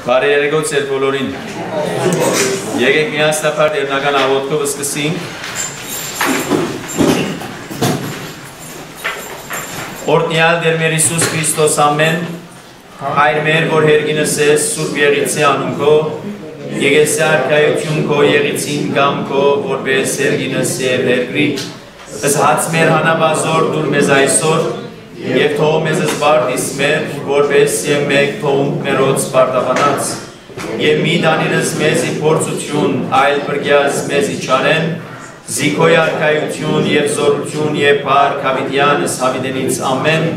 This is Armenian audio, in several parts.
Բարերեգոց էր բոլորին Եկեք միասնապար դերնական աղոտքով սկսենք Օրտնյալ դեր մեր Իսուս Քրիստոս ամեն Հայր մեր որ հերգինս ես Սուրբ Եղիցի անունքո Եկեսի արքայություն քո եղիցին կամ քո որպես հերգինս եւ հերգրի Ըս հաց մեր հանավազոր դուր մեզ այսօր Եվ թող մեզ զբարդիս մեր, որպես և մեկ թողունք մերոց պարտավանած Եվ մի դանիրս մեզի փորձություն, այլ բրգյազ մեզի չանեն Զիքոյ արքայություն և զորություն և պարք հավիդյանս հավիդենից ամեն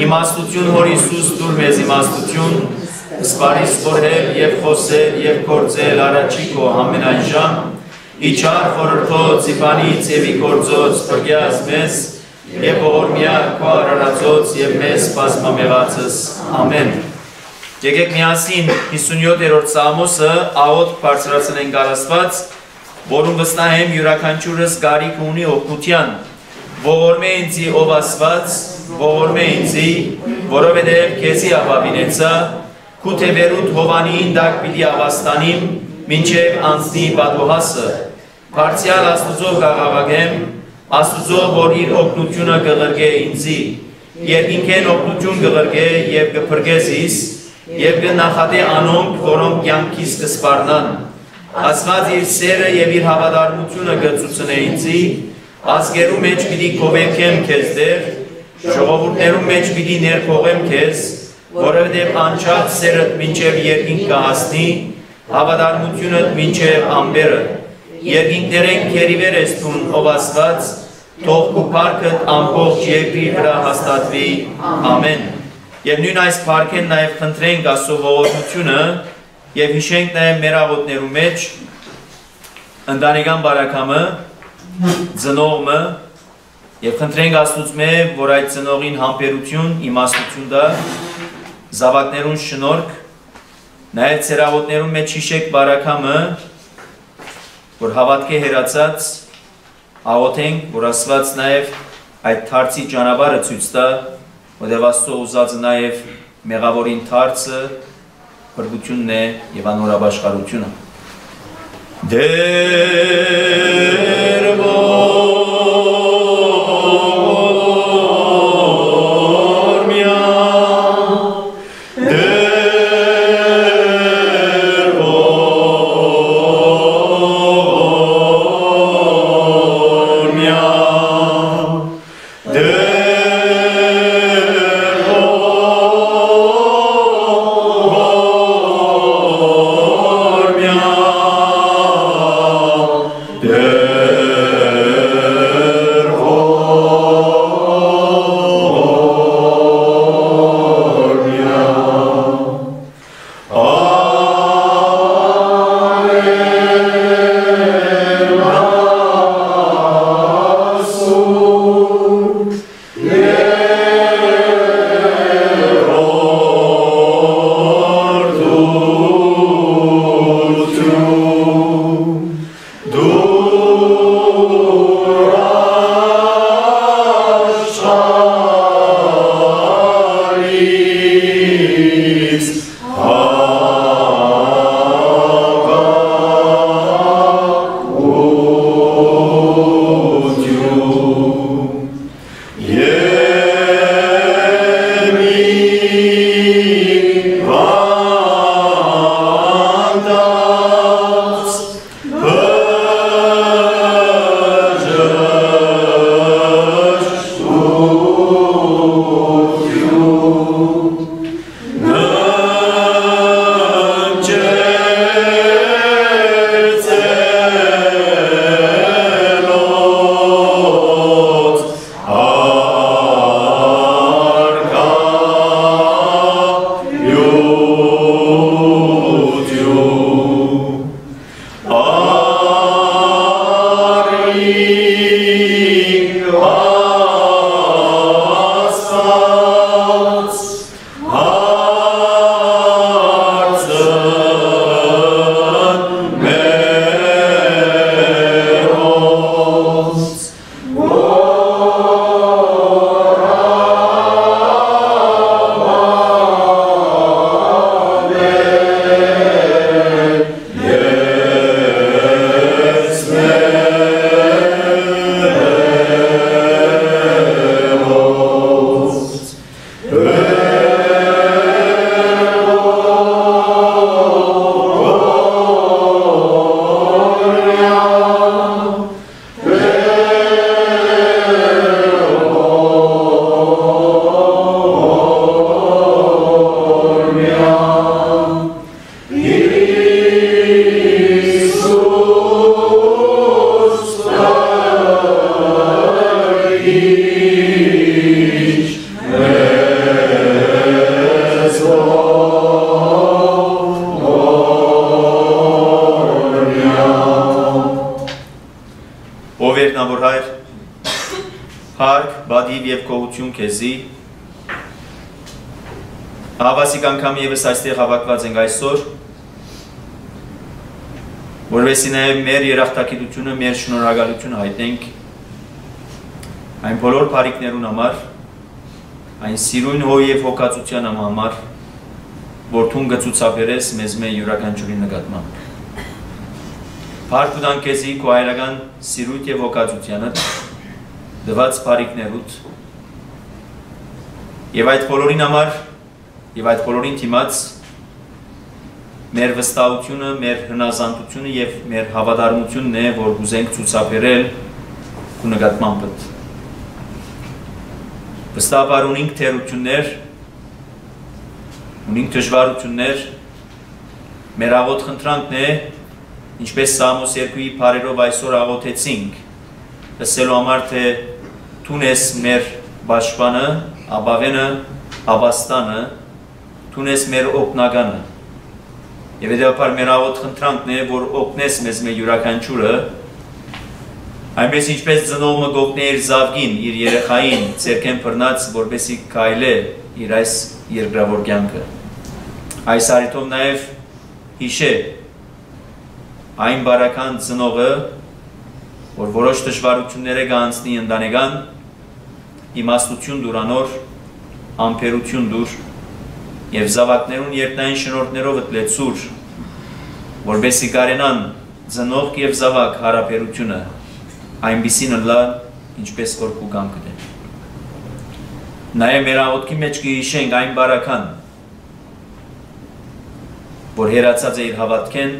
Իմաստություն հոր Իսուս դուր մեզ իմաստություն Սպարիս խորհել և խոսել և կործել առաջի քո ամենայն ժամ Իչար խորհրդոց, իպանից և իգործոց բրգյազ մեզ Եվ ողորմյա քո արարածոց և մեզ բազմամեղացս, ամեն Եկեք միասին 57-րդ Սաղմոսը աղոթք բարձրացնենք Աստված, որում վստահեմ յուրաքանչյուրս կարիք ունի օգնության Ողորմե ինձի ով Աստված, ողորմե ինձի, որովհետև քեզի ապավինեցա Քու թևերուդ հովանին դակ պիտի ավաստանիմ, մինչև անցնի պատուհասը Բարձյալ Աստուծո կաղավագեմ Աստուծո, որ իր օգնությունը կղրգե ինձի, երկինքեն օգնություն կղրգե և կփրգեզիս, և կնախատե անոնք, որոնք կյանքիս կսպարնան։ Աստված իր սերը և իր հավատարմությունը կծուցնե ինձի, ազգերու մեջ պիտի կովերքեմ քեզ դեր, ժողովուրդներու մեջ պիտի ներփողեմ քեզ, որովհետև անչափ սերդ մինչև երկինք կհասնի, հավատարմությունդ մինչև ամբերը։ Երկինքներեն քերիվեր ես տուն ով Աստված, թող քու փառքդ ամբողջ երկրի վրա հաստատվի, ամեն։ Եվ նույն այս փառքեն նաև խնդրենք Աստծո ողորմությունը և հիշենք նաև մեր աղոթներու մեջ ընտանեկան բարակամը, ծնողը և խնդրենք Աստծուծմե, որ այդ ծնողին համբերություն, իմաստություն տա, զավակներուն շնորհք, նաև ձեր աղոթներու մեջ հիշեք բարակամը որ հավատքի հերացած աղոթենք, որ Աստված նաև այդ թարցի ճանապարհը ցույց տա, որտեղ Աստծո ուզածը նաև մեղավորին թարցը, փրկությունն է եւ անորաբաշխարությունը։ Yeah. պատիվ եւ գոհություն քեզի։ Ահավասիկ անգամ եւս այստեղ հավաքված ենք այսօր, որովհետեւ նաեւ մեր երախտագիտությունը, մեր շնորհակալությունը հայտնենք այն բոլոր բարիքներուն համար, այն սիրուն հո եւ հոգացության համար, որ թուն գծուցաբերես մեզ մեր յուրաքանչյուրի նկատմամբ։ Փառք տանք քեզի քո հայրական սիրույթ եւ հոգացությանդ, դված բարիքներուդ, եւ այդ բոլորին համար եւ այդ բոլորին դիմաց մեր վստահությունը, մեր հնազանդությունը եւ մեր հավատարմությունն է, որ ուզենք ցուցաբերել քո նկատմամբ։ Վստահաբար ունենք թերություններ, ունենք դժվարություններ, մեր աղոտ խնդրանքն է, ինչպես Սամոս 2-ի բարերով այսօր աղոթեցինք, ասելու համար, թե Տուն ես մեր պաշտպանը, ապավենը, ապաստանը, Տուն ես մեր օգնականը, եւ հետեւաբար մեր աղոտ խնդրանքն է, որ օգնես մեզ մեր յուրաքանչյուրը, այնպես ինչպես ծնողը գողն է իր զավգին, իր երեխային, ձեռքեն բռնած, որպեսզի քայլե իր այս երկրավոր կյանքը։ Այս առիթով նաև հիշե այն բարական ծնողը, որ որոշ դժվարություններ է կանցնի ընտանեկան, իմաստություն դուր անոր, ամփերություն դուր եւ զավակներուն երտնային շնորհներով ըտլեցուր, որպեսզի կարենան ծնող եւ զավակ հարաբերությունը այնպիսին լա, ինչպես որ քու կամքդ է։ Նաև մեր աղոթքի մեջ կհիշենք այն բարական, որ հերացած է իր հավատքեն,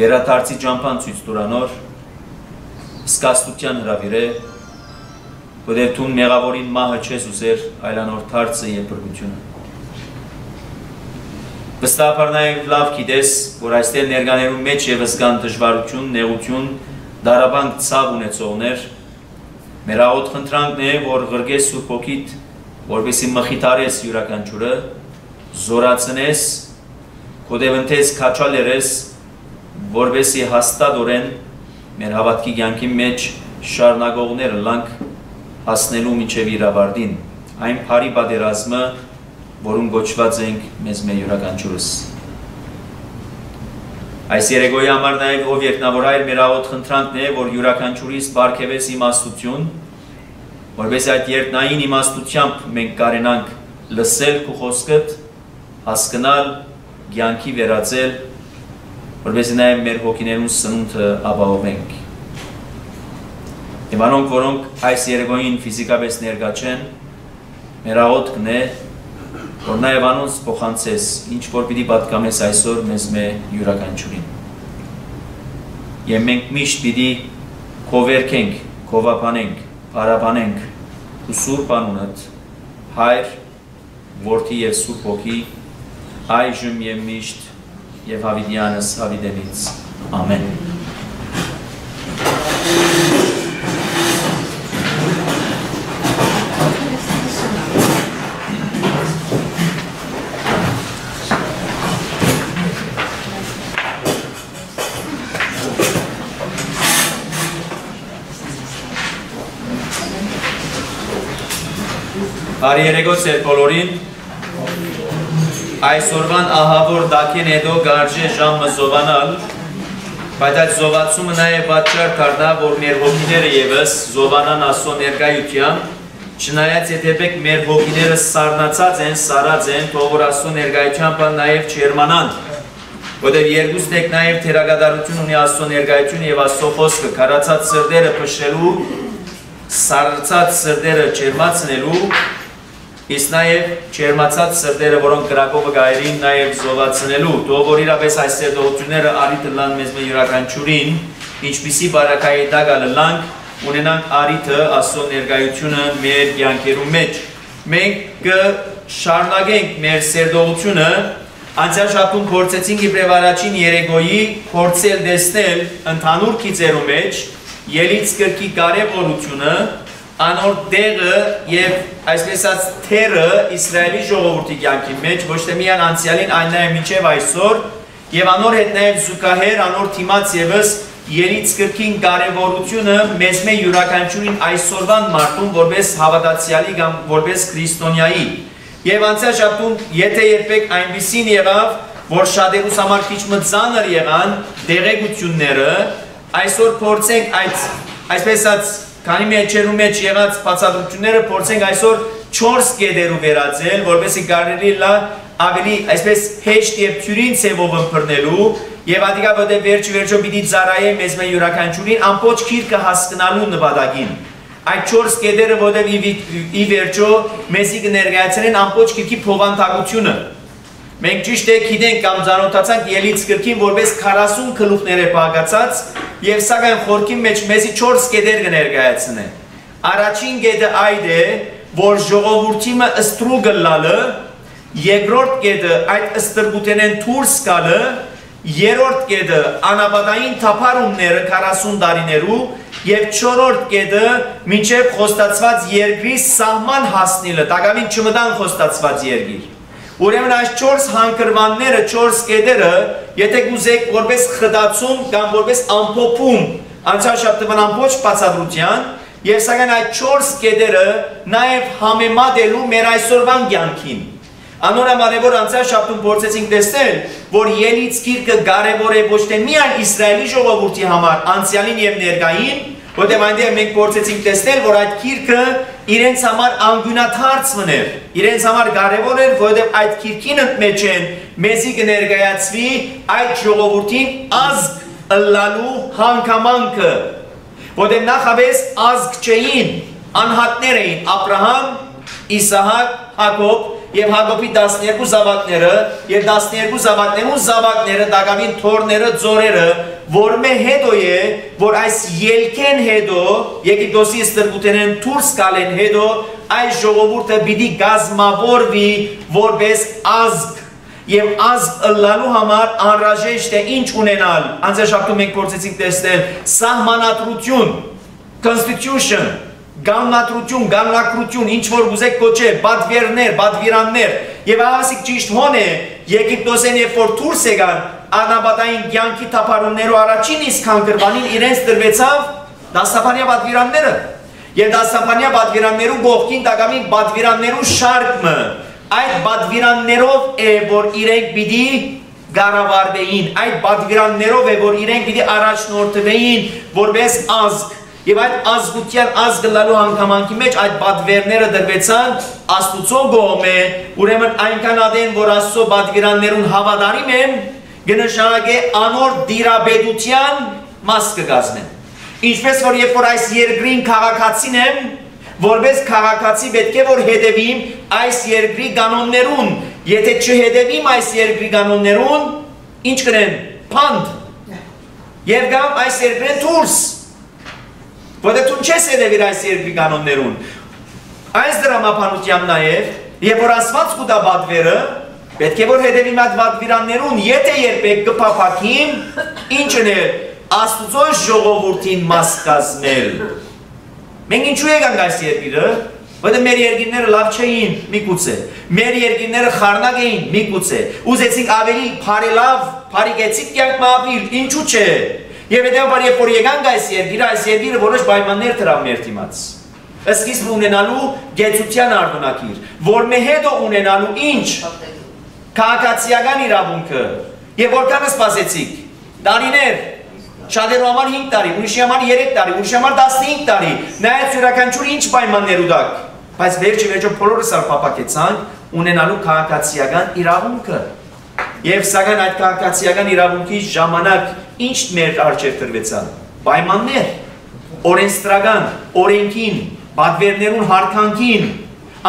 վերադարձի ճամփան ցույց տուր անոր, սկաստության հրավիր է, որտեղ դու մեղավորին մահը չես ուզեր, այլ անոր դարձը եւ բրգությունը։ Վստահաբար նաև լավ գիտես, որ այստեղ ներկաներու մեջ եւս կան դժվարություն, նեղություն, դարաբանք ցավ ունեցողներ, մեր աղոտ խնդրանքն է, որ ղրգես Սուրբ Հոգիդ, որպեսզի մխիթարես յուրաքանչյուրը, զորացնես, կոդևընթես քաչալերես, որպեսզի հաստատորեն մեր հավատքի կյանքի մեջ շարունակողներ լանք հասնելու մինչև իր ավարտին, այն բարի պատերազմը, որում գոչված ենք մեզ մեր յուրաքանչյուրս։ Այս երեկոյի համար նաև ով երկնավոր մեր աղոտ խնդրանքն է, որ յուրաքանչյուրիս բարգեւես իմաստություն, որպես այդ երկնային իմաստությամբ մենք կարենանք լսել քո խոսքդ, հասկանալ, կյանքի վերածել, որպես նաև մեր հոգիներուն սնունդը ապահովենք։ Եվ անոնք, որոնք այս երեկոյին ֆիզիկապես ներկա չեն, մեր աղոթքն է, որ նաև անոնց փոխանցես, ինչ որ պիտի պատկամես այսօր մեզ մեր յուրաքանչյուրին։ Եվ մենք միշտ պիտի քովերքենք, քովապանենք, բարաբանենք ու Սուրբ անունդ, Հայր, Որդի եւ Սուրբ Հոգի, այժմ եւ միշտ եւ հավիտյանս հավիտենից։ Ամեն։ Բարի երեկո ձեր բոլորին, այսօրվան ահավոր դակեն հետո գարժե ժամը զովանալ, բայց այդ զովացումը նաև պատճառ դառնա, որ մեր հոգիները ևս զովանան Աստծո ներկայությամբ, չնայած եթե մեր հոգիները սառնացած են, սարած են, թող որ Աստծո ներկայությամբ նաև չերմանան, որտեղ երկուստ եք նաև թերագադարություն ունի Աստծո ներկայությունը եւ Աստծո խոսքը, քարացած սրտերը փշրելու, սառցած սրտերը ջերմացնելու, իսկ նաև ջերմացած սրտերը, որոնք կրակովը գայրին նաև զովացնելու, թող որ իրապես այս սերտողությունները արիթը լան մեզ մեր յուրաքանչյուրին, ինչպիսի բարակայի դագալը լանք ունենանք արիթը Աստծո ներկայությունը մեր կյանքերում մեջ։ Մենք կշարունակենք մեր սերտողությունը, անցյալ շաբթում փորձեցինք իբրև առաջին երեկոյի փորձել տեսնել ընդհանուր գիծերու մեջ ելից կրկի կարևորությունը, անոր դեղը եւ այսպես ասած թերը Իսրայելի ժողովրդի կյանքի մեջ ոչ թե միայն անցյալին, այլ նաեւ մինչեւ այսօր եւ անոր հետ նաեւ զուգահեռ անոր թիմաց եւս Ելից կրքին կարևորությունը մեզ մե յուրաքանչյուրին այսօրվան մարդուն որպես հավատացյալի կամ որպես քրիստոնյայի եւ անցյալ շաբթում եթե երբեք այնպեսին եղավ որ շատերուս համար քիչ մը ծանր եղան դեղեցությունները այսօր փորձենք այսպես ասած քանի մեջերու մեջ եղած բացատրությունները փորձենք այսօր 4 կետերով վերածել որովհետեւ կարելի լա ավելի այսպես հեշտ եւ թյուրին ցևով ընփռնելու եւ ադիգա որտեղ վերջը պիտի ծառայե մեզ մե յուրաքանչյուրին ամբողջ քիրքը հասկանալու նպատակին այդ 4 կետերը որտեղ ի վերջո մեզի կներկայացնեն ամբողջ քիրքի փոխանցությունը մենք ճիշտ է գիտենք կամ ծանոթացանք ելից կրկին որպես 40 գլուխներ է բաղկացած եւ սակայն խորքի մեջ մեզի 4 կետեր կներկայացնեն առաջին կետը այդ է որ ժողովուրդը ստրու գլալը երկրորդ կետը այդ ստրգութենեն դուրս գալը երրորդ կետը անապատային թափառումները 40 տարիներու եւ չորրորդ կետը մինչեւ խոստացված երկրի սահման հասնելը տակավին չմտան խոստացված երկիր ուրեմն այս 4 հանգրվանները 4 կետերը եթե գուզեք որպես խտացում կամ որպես ամփոփում անցյալ շաբթվան ամբողջ բացատրության եւ սակայն այդ 4 կետերը նաեւ համեմատելու մեր այսօրվան կյանքին Անորամար է որ անցյալ շաբթում փորձեցինք տեսնել, որ ելից գիրքը կարևոր է ոչ թե միայն Իսրայելի ժողովրդի համար, անցյալին եւ ներկային, որտեղ այնտեղ մենք փորձեցինք տեսնել, որ այդ գիրքը իրենց համար անգյունաթարց մներ, իրենց համար կարևոր էր, որտեղ այդ գիրքին մեջ են մեզի կներկայացվի այդ ժողովրդին ազգ ըլլալու հանգամանքը, որտեղ նախապես ազգ չէին, անհատներ էին Աբրահամ, Իսահակ, Հակոբ Եվ Հակոբի 12 զավակները եւ 12 զավակներու զավակները դակավին թորները ձորերը որ մե հետո է որ այս ելքեն հետո Եգիպտոսի ստրգութենեն դուրս գալեն հետո այս ժողովուրդը պիտի գազմավորվի որպես ազգ եւ ազգ ըլլալու համար անհրաժեշտ է ինչ ունենալ անցյալ շաբթում մենք փորձեցինք տեսնել սահմանադրություն constitution Գաննատրություն, գաննակրություն, ինչ որ գուզեք կոչել, բադվերներ, բադվիրաններ եւ ասիկ ճիշտ հոն է Եգիպտոսեն երբ որ դուրս եկան անապատային կյանքի թափառումներու առաջին իսկ հանգրվանին իրենց դրվեցավ դասապանյա բադվիրանները եւ դասապանյա բադվիրաններու գողքին տակամին բադվիրաններու շարքը այդ բադվիրաններով է որ իրենք պիտի գարավարվեին այդ բադվիրաններով է որ իրենք պիտի առաջնորդվեին որպես ազգ Եվ այդ ազգության ազգ լալու հանգամանքի մեջ այդ բադվերները դրվեցան աստուծո գոմե, ուրեմն այնքան ադեն, որ աստծո բադվիրաններուն հավատարիմ են, գնշանագե անոր դիրաբեդության մաս կգազմեն։ Ինչպես որ երբ որ այս երկրին քաղաքացին եմ, որպես քաղաքացի պետք է որ հետևիմ այս երկրի կանոններուն, եթե չհետևիմ այս երկրի կանոններուն, ինչ կնեն, փանդ, և գամ այս երկրին դուրս, Որտեղ դու չես հետևիր այս երկրի կանոններուն։ Այս դրամապանության նաև, երբ որ ասված կուտա բադվերը, պետք է որ հետևի այդ բադվիրաններուն, եթե երբեք կփափակին, ինչն է Աստծո ժողովրդին մաս կազմել։ Մենք ինչու եկանք այս երկիրը, որտեղ մեր երկիրները լավ չէին, միգուցե, մեր երկիրները խառնակ էին, միգուցե, ուզեցինք ավելի բարելավ, բարիգեցիկ կյանք ապրել, ինչու՞ չէ։ Եվ հետևաբար երբ որ եկանք այս երկիրը որոշ պայմաններ դրավ մեր դիմաց։ Սկիզբ ունենալու գեցության ardունակիր, որ մե հետո ունենալու ինչ քաղաքացիական իրավունքը։ Եվ որքան սպասեցիք։ Տարիներ, շատերու համար 5 տարի, ուրիշի համար 3 տարի, ուրիշի համար 15 տարի։ Նայած յուրաքանչյուր ինչ պայմաններ ուտակ։ Բայց վերջը բոլորս արփապակեցանք ունենալու քաղաքացիական իրավունքը։ Եվ սակայն այդ քաղաքացիական իրավունքի ժամանակ ինչ մեր առջև տրվեցան, պայմաններ, օրենսդրական, օրենքին, բադվերներուն հարկանքին,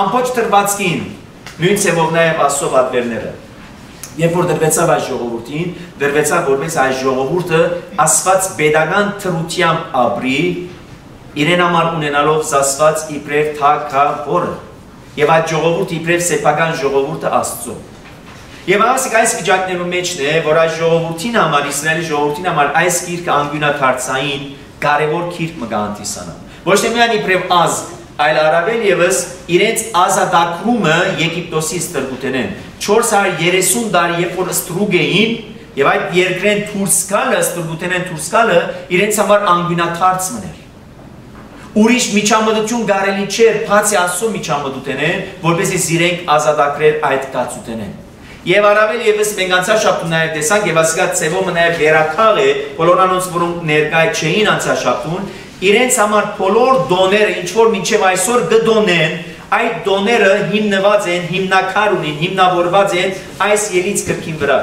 ամբողջ տրվածքին, նույն ցևով նաև Աստծո բադվերները։ Երբ որ դրվեցավ այս ժողովրդին, դրվեցավ որպես այս ժողովուրդը Աստված pedagogan թրությամբ ապրի, իրեն համար ունենալով զասված իբրև թագավորը, եւ այդ ժողովուրդը իբրև սեփական ժողովուրդը Աստծո։ Եվ ասիկ այս վիճակներու մեջն է, որ այս ժողովրդին համար, Իսրայելի ժողովրդին համար այս գիրքը անգյունաթարցային կարևոր գիրք մը գանտիսանա։ Ոչ թե միայն իբրև ազգ, այլ առավել եւս իրենց ազատագրումը Եգիպտոսի ստրգութենեն 430 տարի երբ որ ստրուգ էին, Եվ այդ երկրեն դուրս գալը, ստրուգութենեն դուրս գալը իրենց համար անգույնաթարց մներ։ Ուրիշ միջամտություն կարելի չէր, բացի Աստծո միջամտությունեն, որպեսզի իրենք ազատագրեր այդ կացութենեն։ Եվ առավել եւս մենք անցաշաբթում նաև տեսանք եւ ասիկա ծևոմը նաև վերակալ է բոլոր անոնց որոնք ներկայ չէին անցաշաբթուն, իրենց համար բոլոր դոները ինչ որ մինչեւ այսօր գդոնեն, այդ դոները հիմնված են, հիմնակար ունին, հիմնավորված են այս ելից գրքին վրա։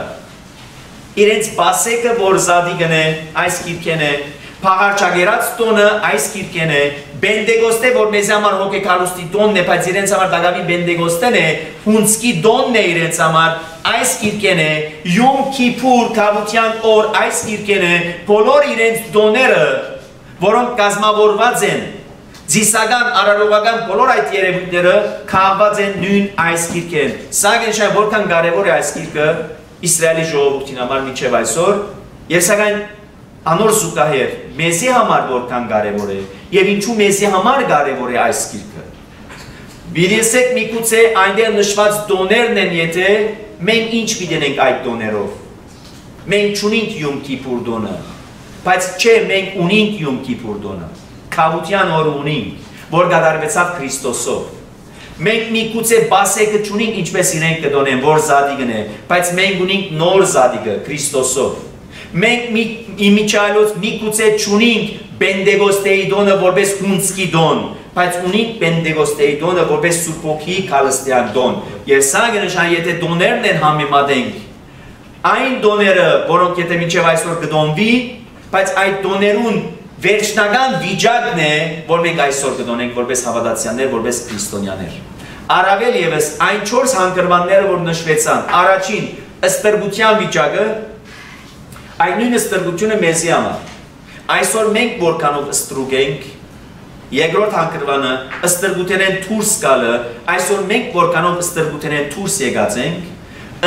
Իրենց բասեկը որ զադիգն է, այս գիրքեն է, Փաղարչագերած տոնը այս գիրքեն է, Բենդեգոստե որ մեզ համար հոգեկալուստի տոնն է, բայց իրենց համար դակավի Բենդեգոստեն է, հունցկի տոնն է իրենց համար, այս գիրքեն է, Յոմ Քիփուր Քավության օր այս գիրքեն է, բոլոր իրենց տոները, որոնք կազմավորված են, Ձիսական, արարողական բոլոր այդ երևույթները քաղված են նույն այս գիրքեն։ Սա գնշան որքան կարևոր է այս գիրքը Իսրայելի ժողովրդին համար մինչև այսօր, եւ սակայն անոր զուգահեռ մեզի համար որքան կարևոր է եւ ինչու մեզի համար կարևոր է այս գիրքը։ Բիդեսեք միգուցե այնտեղ նշված դոներն են, եթե մենք ինչ գիտենք այդ դոներով։ Մենք չունենք Յոմ Քիփուր դոնը, բայց չէ մենք ունենք Յոմ Քիփուր դոնը։ Քավության օր ունենք, որ կատարվեցավ Քրիստոսով։ Մենք միգուցե բասեկը չունենք ինչպես իրենք կդոնեն, որ զադիգն է, բայց մենք ունենք նոր զադիգը Քրիստոսով։ Մենք իմիջայլոց միգուցե չունենք Բենդեգոստեի դոնը որպես հունցկի դոն, բայց ունենք Բենդեգոստեի դոնը որպես Սուրբ Հոգի քալստյան դոն։ Եվ սա գնշան եթե դոներն են համեմատենք, այն դոները, որոնք եթե մինչև այսօր կդոնվի, բայց այդ դոներուն վերջնական վիճակն է, որ մենք այսօր կդոնենք որպես հավատացյալներ, որպես քրիստոնյաներ։ Առավել եւս այն 4 հանգրվանները, որ նշվեցան, առաջին ըստրգության վիճակը, այն նույն ըստրգությունը մեզի համար։ Այսօր մենք որքանով ըստրուկ ենք, երկրորդ հանգրվանը ըստրգութենեն դուրս գալը, այսօր մենք որքանով ըստրգութենեն դուրս եկած ենք,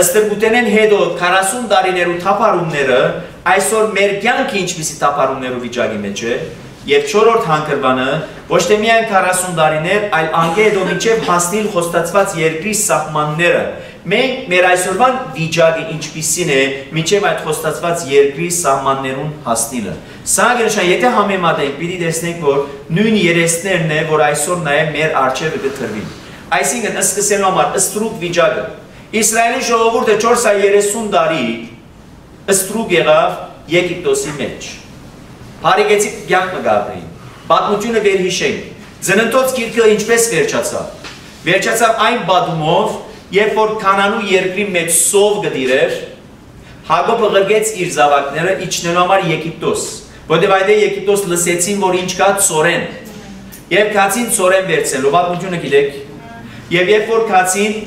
ըստրգութենեն հետո 40 տարիներու թափառումները այսօր մեր կյանքը ինչպիսի թափառումներու վիճակի մեջ է, եւ 4-րդ հանգրվանը ոչ թե միայն 40 տարիներ, այլ անգեդո մինչև հասնել խոստացված երկրի սահմանները։ Մենք մեր այսօրվան վիճակը ինչպիսին է մինչև այդ խոստացված երկրի սահմաններուն հասնելը։ Սա գնշան, եթե համեմատենք, պիտի տեսնենք, որ նույն երեսներն է, որ այսօր նաև մեր առջևը կտրվին։ Այսինքն սկսելու համար ստրուկ վիճակը։ Իսրայելի ժողովուրդը 430 տարի ստրուկ եղավ Եգիպտոսի մեջ։ Փարիգեցիկ կյանք մգաբրին, պատմությունը վերհիշենք, Ծննդոց գիրքը ինչպես վերջացավ։ Վերջացավ այն բադումով, երբ որ Քանանու երկրի մեջ սով գդիրեր, Հակոբը ղրգեց իր զավակները իջնելու համար Եգիպտոս, որտեղ այդտեղ Եգիպտոս լսեցին, որ ինչ կա ծորեն, եւ քացին ծորեն վերցնելու, պատմությունը գիտեք, եւ երբ որ քացին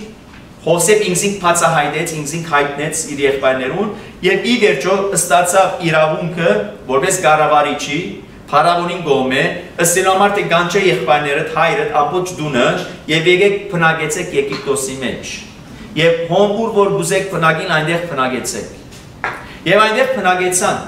Հովսեփ ինքնին բացահայտեց, ինքնին հայտնեց իր եղբայրներուն եւ ի վերջո ստացավ իրավունքը որպես կառավարիչի Փարավոնին գոմե, ըստ համար թե գանչե եղբայրներդ հայրդ ամբողջ դունը եւ եկեք փնագեցեք Եգիպտոսի մեջ։ Եվ հոմբուր որ գուզեք փնագին այնտեղ փնագեցեք։ Եվ այնտեղ փնագեցան։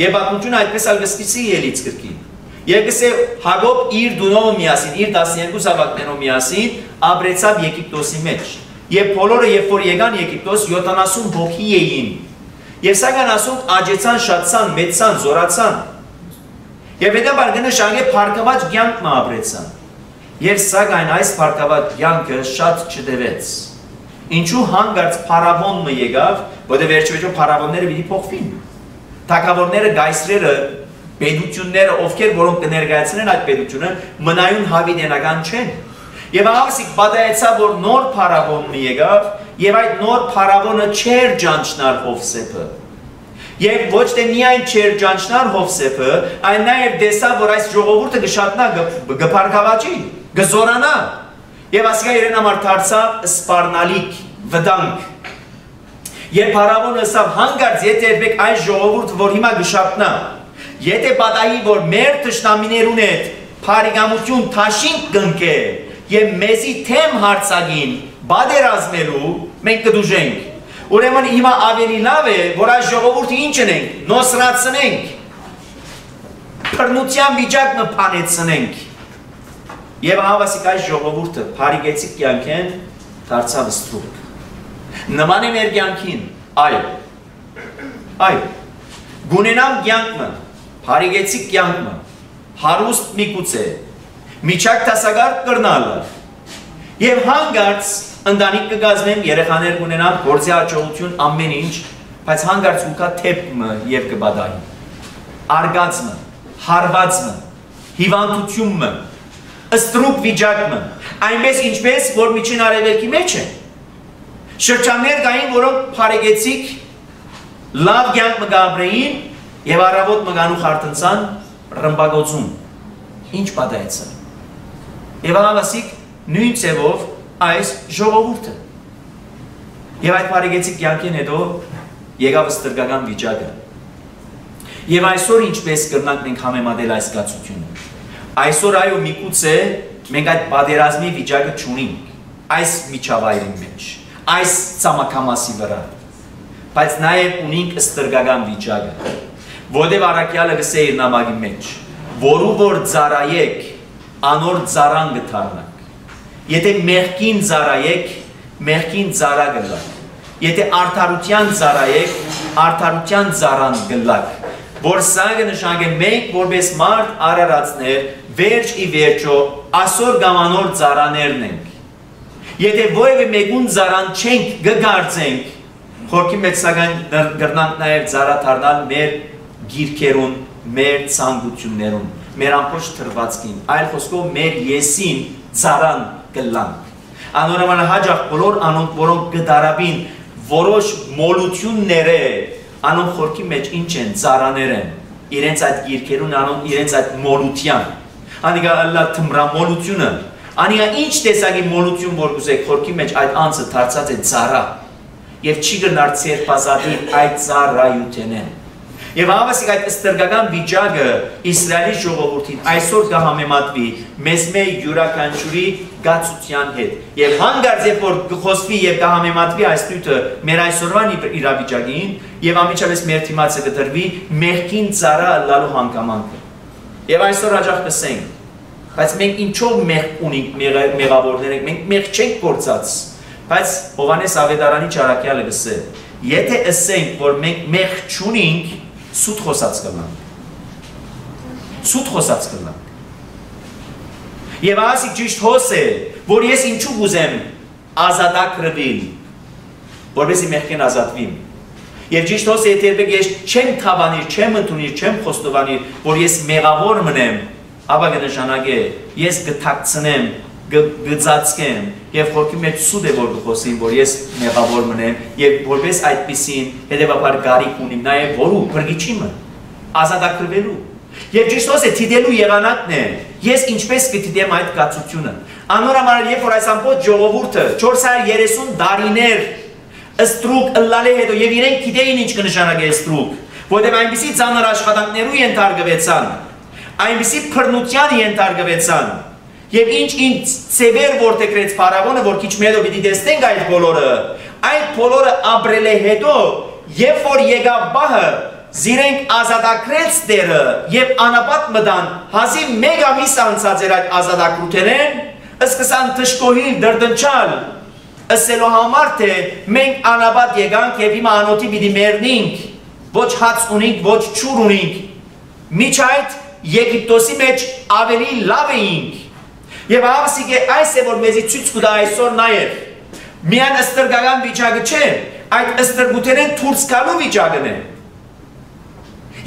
Եվ պատմությունը այդպես ալգսկիսի ելից գրքին։ Եվ գսե Հակոբ իր դունով միասին, իր 12 զավակներով միասին ապրեցավ Եգիպտոսի մեջ։ Եվ բոլորը երբ որ եկան Եգիպտոս 70 հոգի էին։ Եվ սակայն ասում աճեցան, շատցան, մեծան, զորացան։ Եվ հետաբար գնշանգե փառքված կյանք մը ապրեցան։ Եվ սակայն այս փառքված կյանքը շատ չդևեց։ Ինչու հանգարց փարավոնը եկավ, որտեղ վերջո փարավոնները պիտի փոխվին։ Թագավորները, գայսրերը, պետությունները, ովքեր որոնք կներկայացնեն այդ պետությունը, մնայուն հավիտենական չեն։ Եվ ահավասիկ պատահեցավ, որ նոր փարավոնը եկավ, եւ այդ նոր փարավոնը չէր ճանչնար Հովսեփը։ Եվ ոչ թե միայն չէր ճանչնար Հովսեփը, այլ նաև տեսավ, որ այս ժողովուրդը գշատնա գփառքավաճի, գզորանա։ Եվ ասիկա իրեն համար դարձավ սպառնալիք, վտանգ։ Եվ փարավոնը ասավ հանգարց եթե երբեք այս ժողովուրդը, որ հիմա գշատնա, եթե պատահի, որ մեր թշնամիներուն հետ փարիգամություն թաշինք կընկե եւ մեզի թեմ հարցագին բادرազմելու մենք կդուժենք։ Ուրեմն հիմա ավելի լավ է, որ այս ժողովուրդը ինչ անենք, նոսրացնենք, բռնության վիճակը փանեցնենք։ Եվ հավասիկ այս ժողովուրդը փարիգեցիկ կյանքեն դարձավ ստրուկ։ Նման է մեր կյանքին, այո։ Այո, գունենամ կյանքը, բարիգեցիկ կյանքը, հարուստ միգուցե, միջակ տասագարդ կրնալը, և հանգարց ընտանիք կգազմեմ, երեխաներ կունենամ, գործի հաջողություն ամեն ինչ, բայց հանգարց ուկա թեփը և կբադային, արգածը, հարվածը, հիվանդությունը, ստրուկ վիճակը, այնպես ինչպես, որ միջին արևելքի մեջ է, շրջաններ կային, որոնք բարիգեցիկ, լավ կյանք մգաբրեին և առավոտ մգանու խարտնցան ռմբագոցում, ինչ պատայեցը։ Եվ աղասիկ նույն ծևով այս ժողովուրդը։ Եվ այդ բարիգեցիկ կյանքին հետո եկավ ստրգական վիճակը։ Եվ այսօր ինչպես կրնանք մենք համեմատել այս զգացությունը։ Այսօր այո միգուցե մենք այդ պատերազմի վիճակը չունենք, այս միջավայրի մեջ, այս ցամաքամասի վրա, բայց նաև ունենք ստրգական վիճակը, որտեղ առաքյալը գսե իր նամակի մեջ, որու որ ծարայեք, անոր ծարան գթարնակ, եթե մեղքին ծարայեք, մեղքին ծարա գլակ, եթե արդարության ծարայեք, արդարության ծարան գլակ, որ սա կնշանակե մենք որպես մարդ արարածներ, վերջ ի վերջո, ասոր կամ անոր ծարաներն ենք, եթե որևէ մեկուն ծարան չենք գգարձենք, խորքի մեջ սակայն գրնանք նաև ծարաթարնալ մեր գիրքերուն, մեր ցանկություններուն, մեր ամբողջ թրվածքին, այլ խոսքով մեր եսին ծարան կլանք։ Անորոման հաջող բոլոր անոնք, որոնք կդարաբին որոշ մոլություններ է, անոնք խորքի մեջ ինչ են, ծարաներ են, իրենց այդ գիրքերուն, անոնք իրենց այդ մոլության, անիկա ալլա թմրամոլությունը, անիկա ինչ տեսակի մոլություն, որ գուզեք խորքի մեջ այդ անձը դարձած է ծարա, և չի գնար ցերպազատի այդ ծառայութենեն։ Եվ հավասիկ այդ ստրգական վիճակը Իսրայելի ժողովրդին այսօր կհամեմատվի մեզ մեր յուրաքանչյուրի գացության հետ։ Եվ հանգարց երբ որ կխոսվի եւ կհամեմատվի այս նյութը մեր այսօրվան իրավիճակին եւ ամիջապես մեր թիմացը կդրվի մեղքին ծառա լալու հանգամանքը։ Եվ այսօր հաջող կսենք, բայց մենք ինչով մեղք ունենք մեղավորներ ենք, մենք մեղք չենք գործած, բայց Հովհաննես Ավետարանի ճարակյալը գսե, եթե ասենք, որ մենք մեղք չունենք, սուտ խոսած կլանք, սուտ խոսած կլանք։ Եվ ասիկ ճիշտ հոս է, որ ես ինչու գուզեմ ազատակրվել, որպեսզի մեղքեն ազատվիմ։ Եվ ճիշտ հոս է, եթե երբեք ես չեմ թավանիր, չեմ ընդունիր, չեմ խոստովանիր, որ ես մեղավոր մնեմ, ապա կնշանակե ես կթաքցնեմ, գծածկեմ և խորքի մեջ սուտ է որ կխոսին, որ ես մեղավոր մնեմ և որպես այդպիսին հետևաբար գարիք ունիմ նաև որու բրգիչիմը, ազատակրվելու և ճիշտոս է թիդելու եղանակն է, ես ինչպես կթիդեմ այդ կացությունը, անորամար երբ որ այս ամբողջ ժողովուրդը 430 դարիներ ստրուկ ըլլալի հետո և իրենք գիտեին ինչ կնշանակե ստրուկ, որտեղ այնպիսի ծանր աշխատանքներու ենթարկվեցան, այնպիսի բռնության ենթարկվեցան, և ինչ ծևեր որտեգրեց փարավոնը, որ քիչ մետո պիտի տեսնենք այդ բոլորը ապրել է հետո, երբ որ եկավ բահը, զիրենք ազատակրեց դերը և անապատ մտան, հազիվ մեկ ամիս անցած էր այդ ազատակրութենեն, սկսան թշկոհիլ դրդնչալ, ըսելու համար թե մենք անապատ եկանք և հիմա անոթի պիտի մեռնենք, ոչ հաց ունենք, ոչ ջուր ունենք, միջ այդ Եգիպտոսի մեջ ավելի լավ էինք։ Եվ հավասիկ է այս է, որ մեզի ցույց կտա այսօր նաև, միայն ստրգական վիճակը չէ, այդ ստրգութենեն դուրս գալու վիճակն է։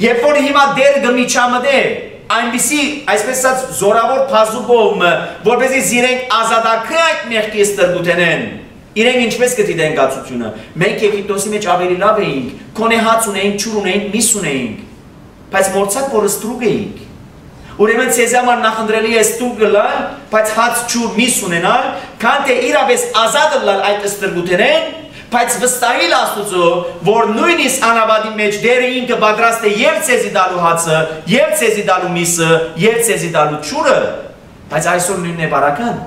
Երբ որ հիմա դեր գմիջամտե, այնպիսի, այսպես ասած, զորավոր փազուկով, որպեսզի զիրենք ազատակրե այդ մեղքի ստրգութենեն, իրենք ինչպես կդիտեն գացությունը, մենք Եգիպտոսի մեջ ավելի լավ էինք, քոնե հաց ունեինք, ջուր ունեինք, միս ունեինք, բայց մոռացաք, որ ստրուկ էինք։ Ուրեմն ցեզ համար նախընտրելի է ստրուկ գլալ, բայց հաց ջուր միս ունենալ, քան թե իրապես ազատ լալ այդ ստրգութենեն, բայց վստահիլ Աստուծո, որ նույնիսկ անաբադի մեջ դերը ինքը պատրաստ է եւ ցեզի դալու հացը, եւ ցեզի դալու միսը, եւ ցեզի դալու ջուրը, բայց այսօր նույնն է բարական։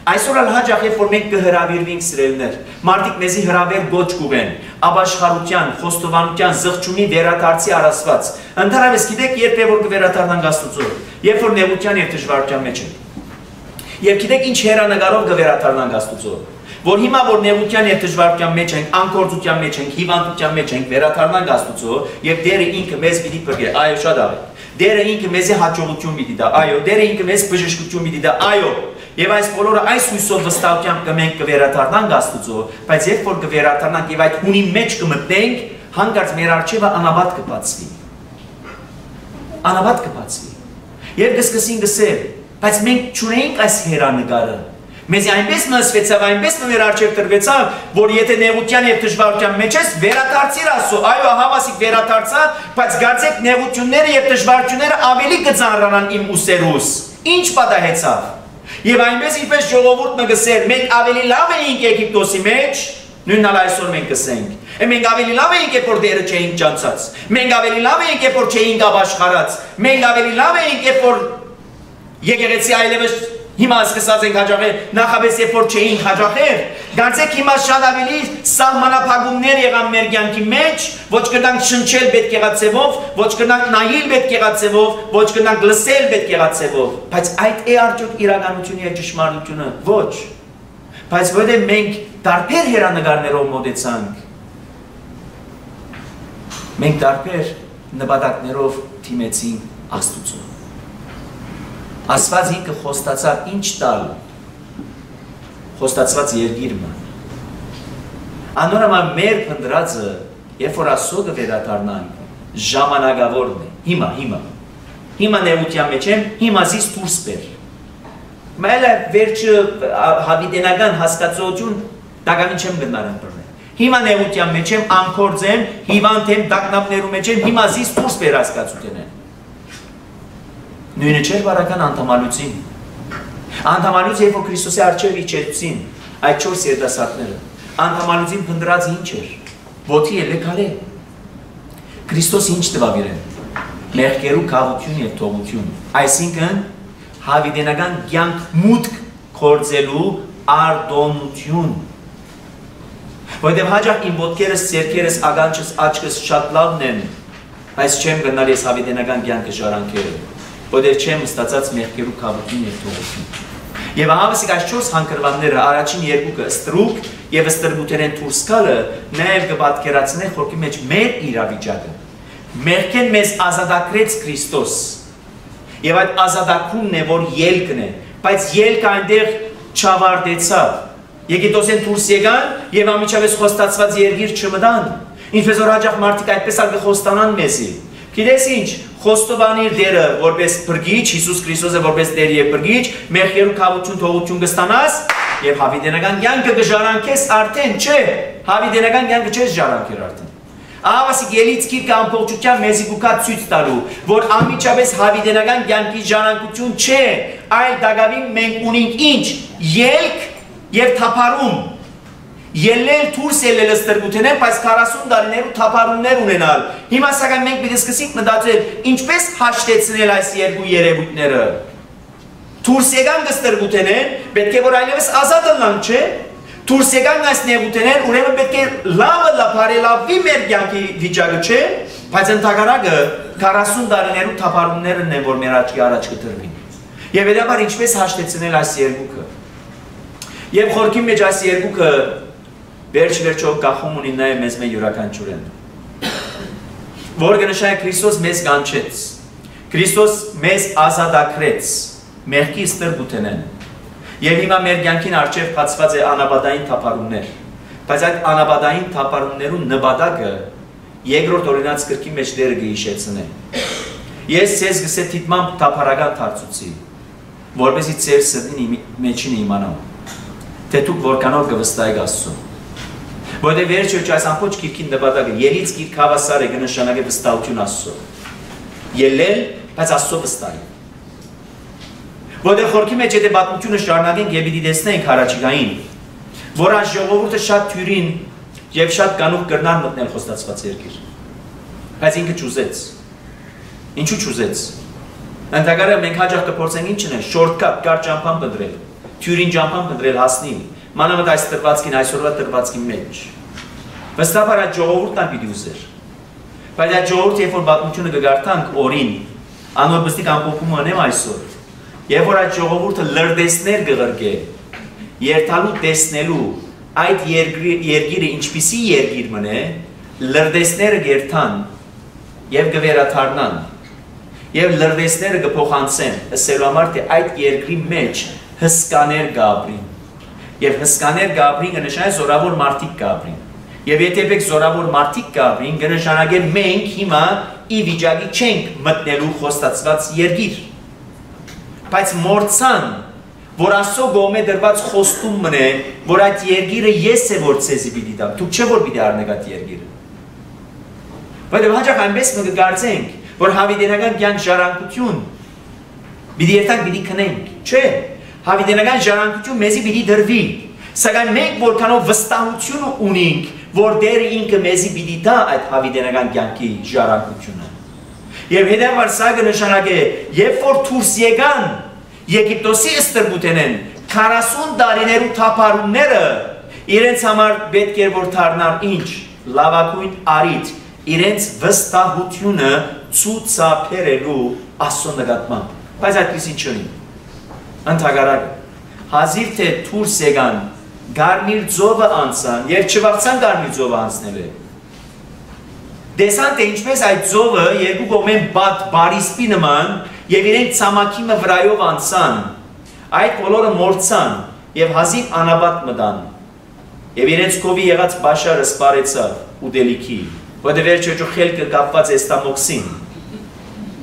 Այսօր ալ հաջող երբ որ մենք կհրավիրվենք սիրելիներ, մարդիկ մեզի հրավեր գոչ կուղեն, ապաշխարության, խոստովանության, զղջումի վերադարձի առասված։ Ընդհանրապես գիտեք երբ է որ կվերադառնանք Աստծո, երբ որ նեղության եւ դժվարության մեջ ենք։ Եվ գիտեք ինչ հերանագարով կվերադառնանք Աստծո։ որ հիմա որ նեղության եւ դժվարության մեջ ենք, անկործության մեջ ենք, հիվանդության մեջ ենք, վերադառնանք Աստծո եւ Տերը ինքը մեզ պիտի փրկի։ Այո, շատ արի։ Տերը ինքը մեզ հաջողություն պիտի տա։ Այո, Տերը ինքը մեզ բժշկություն պիտի տա։ Այո։ Եվ այս բոլորը այս հույսով վստահությամբ կմենք կվերադառնանք Աստծո, բայց երբ որ կվերադառնանք եւ այդ հունի մեջ կմտնենք, հանկարծ մեր արջևը անաբատ կբացվի։ Անաբատ կբացվի։ Եվ կսկսին գսել, բայց մենք չունենք այս հերանեկարը։ Մեզ այնպես մսվեցավ, այնպես մեր արջև տրվեցավ, որ եթե նեղության եւ դժվարության մեջ ես, վերադարձիր Աստծո։ Այո, հավասիկ վերադարձա, բայց գարցեք նեղությունները եւ դժվարությունները ավելի կծանրանան իմ ուսերուս։ Ինչ պատահեցավ։ Եվ այնպես ինչպես ժողովուրդը գսել, մենք ավելի լավ էինք Եգիպտոսի մեջ, նույնն այսօր մենք կսենք։ Մենք ավելի լավ էինք, երբ որ դերը չէինք ճանցած։ Մենք ավելի լավ էինք, երբ որ չէինք ապաշխարած։ Մենք ավելի լավ էինք, երբ որ եկեղեցի այլևս հիմա սկսած ենք հաջողել, նախապես երբ որ չէինք հաջողել, գարցեք հիմա շատ ավելի սահմանափակումներ եղան մեր կյանքի մեջ, ոչ կնանք շնչել պետք եղածևով, ոչ կնանք նայել պետք եղածևով, ոչ կնանք լսել պետք եղածևով, բայց այդ է արդյոք իրականությունը եւ ճշմարտությունը, ոչ։ Բայց որտեղ մենք տարբեր հերանեկարներով մոտեցանք, մենք տարբեր նպատակներով դիմեցինք Աստծուն։ Աստված ինքը խոստացավ ինչ տալ, խոստացված երկիրը։ Անորոմալ մեր փնդրածը, երբ որ Աստծո կվերադառնանք, ժամանակավորն է, հիմա նեղության մեջ եմ, հիմա զիս դուրս բեր։ Մայլը վերջը հավիտենական հասկացություն դակամին չեմ գնար ընտրնել։ Հիմա նեղության մեջ եմ, անկորձ եմ, հիվանդ եմ, տագնապներում մեջ եմ, հիմա զիս դուրս բեր հասկացություն եմ։ Նույնը չէր բարական անդամալուծին։ Անդամալուծ երբ որ Քրիստոսի առջև իջեցին այդ 4 երիտասարդները, անդամալուծին փնդրած ինչ էր։ Ոտի ելեկալե։ Քրիստոսը ինչ տվավ իրեն։ Մեղքերու կավություն եւ թողություն։ Այսինքն հավիտենական կյանք մուտք կորցելու արտոնություն։ Որտեղ հաջող իմ ոտքերս, ձեռքերս, ականջս, աչքս շատ լավն են, բայց չեմ գնալ ես հավիտենական կյանքը ժառանգել։ Որտեղ չեմ ստացած մեղքերու կավություն եւ թողություն։ Եվ ահավասիկ այս 4 հանգրվանները առաջին երկուքը ստրուկ եւ ստրգութերեն դուրս գալը նաեւ կպատկերացնե խորքի մեջ մեր իրավիճակը։ Մեղքեն մեզ ազատագրեց Քրիստոս։ Եվ այդ ազատակումն է, որ ելքն է, բայց ելքը այնտեղ չավարտեցավ։ Եգիպտոսեն դուրս եկան եւ ամիջավես խոստացված երկիր չմտան։ Ինչպես որ հաջող մարդիկ այդպես ալ կխոստանան մեզի։ Գիտես ինչ, խոստովանիր դերը որպես բրգիչ, Հիսուս Քրիստոսը որպես Տեր եւ բրգիչ, մեղքերու կավություն թողություն կստանաս եւ հավիտենական կյանքը կժառանգես արդեն, չէ, հավիտենական կյանքը չես ժառանգեր արդեն։ Ահավասիկ ելից գիրքը ամբողջությամբ մեզի գուկա ցույց տալու, որ անմիջապես հավիտենական կյանքի ժառանգություն չէ, այլ դակավին մենք ունենք ինչ, ելք եւ թափարում։ Ելնել դուրս ելնել ստրգութենեն, բայց 40 տարիներու թափարումներ ունենալ։ Հիմա սակայն մենք պիտի սկսենք մտածել, ինչպես հաշտեցնել այս երկու երևույթները։ Դուրս եկան ստրգութենեն, պետք է որ այլևս ազատ լինան, չէ։ Դուրս եկան այս նեղութենեն, ուրեմն պետք է լավը լափարելավի մեր կյանքի վիճակը, չէ, բայց ընդհակառակը 40 տարիներու թափարումներն են, որ մեր աչքի առաջ կտրվին։ Եվ հետաբար ինչպես հաշտեցնել այս երկուքը։ Եվ խորքի մեջ այս երկուքը վերջ-վերջով կախում ունի նաև մեզ մեր յուրաքանչյուրեն։ Որ կնշանակի Քրիստոս մեզ կանչեց, Քրիստոս մեզ ազատագրեց, մեղքի ստրգութենեն։ Եվ հիմա մեր կյանքին առջև բացված է անաբադային թափարումներ, բայց այդ անաբադային թափարումներու նպատակը երկրորդ օրինաց գրքի մեջ դերը կհիշեցնե։ Ես ձեզ գսե դիտմամբ թափարական դարձուցի, որպեսզի ձեր սրտին մեջին իմանամ, թե դուք որքանով կվստահեք Աստծո։ Որտեղ վերջ-վերջ այս ամբողջ գիրքի նպատակը ելից գիրք հավասար է կնշանակի վստահություն Աստծո։ Ելել, բայց Աստծո վստահել։ Որտեղ խորքի մեջ եթե պատմությունը շարունակենք եւ պիտի տեսնենք առաջիկային, որ այս ժողովուրդը շատ թյուրին եւ շատ կանուխ կրնան մտնել խոստացված երկիր։ Բայց ինքը չուզեց։ Ինչու չուզեց։ Ընդհանրապես մենք հաջող կփորձենք ինչն է, շորտկատ կար ճամփան բնդրել, թյուրին ճամփան բնդրել հասնիլ, մանավանդ այս տրվածքին, այսօրվա տրվածքի մեջ։ Վստահաբար այդ ժողովուրդն պիտի ուզեր։ Բայց այդ ժողովուրդը երբ որ պատմությունը կգարտանք օրին, անոր բստիկ ամփոփում անեմ այսօր։ Երբ որ այդ ժողովուրդը լրտեսներ կղրկե, երթալու տեսնելու, այդ երգիրը ինչպիսի երգիր մնե, լրդեսները գերթան և գվերաթարնան, և լրդեսները գփոխանցեն, ասելու համար, թե այդ երգրի մեջ հսկաներ գաբրին, և հսկաներ գաբրին կնշանե զորավոր մարդիկ գաբրին, և եթե բեք զորավոր մարդիկ գաբրին, կնշանագեր մենք հիմա ի վիճակի չենք մտնելու խոստացված երգիր, բայց մորցան, որ ասո գոմե դրված խոստում մնե, որ այդ երգիրը ես է որ ցեզի պիտի տամ, դուք չէ որ պիտի առնեք այդ երգիրը։ Որտեղ հաճախ այնպես մենք կարծենք, որ հավիտենական կյանք ժառանգություն պիտի երթանք պիտի քնենք, չէ, հավիտենական ժառանգություն մեզի պիտի դրվի, սակայն մենք որքանով վստահություն ունենք, որ Տերը ինքը մեզի պիտի տա այդ հավիտենական կյանքի ժառանգությունը։ Եվ հետևաբար սա կնշանակե, երբ որ դուրս եկան Եգիպտոսի ստրբութենեն 40 տարիներու թափառումները իրենց համար պետք էր որ դառնան ինչ լավագույն արիթ իրենց վստահությունը ցուցաբերելու Աստծո նկատմամբ բայց այդպեսին չէին ընդհակառակը հազիվ թե դուրս եկան Գարմիր ծովը անցան եւ չվախցան Գարմիր ծովը անցնելը դեսան թե ինչպես այդ ծովը երկու կողմեն բարիսպի նման և իրենք ցամաքիմը վրայով անցան, այդ բոլորը մորցան և հազիվ անաբատ մտան, և իրենց կովի եղած բաշարը սպարեցավ ուտելիքի, որտեղ վերջոջու խելքը կապված էստամոքսին,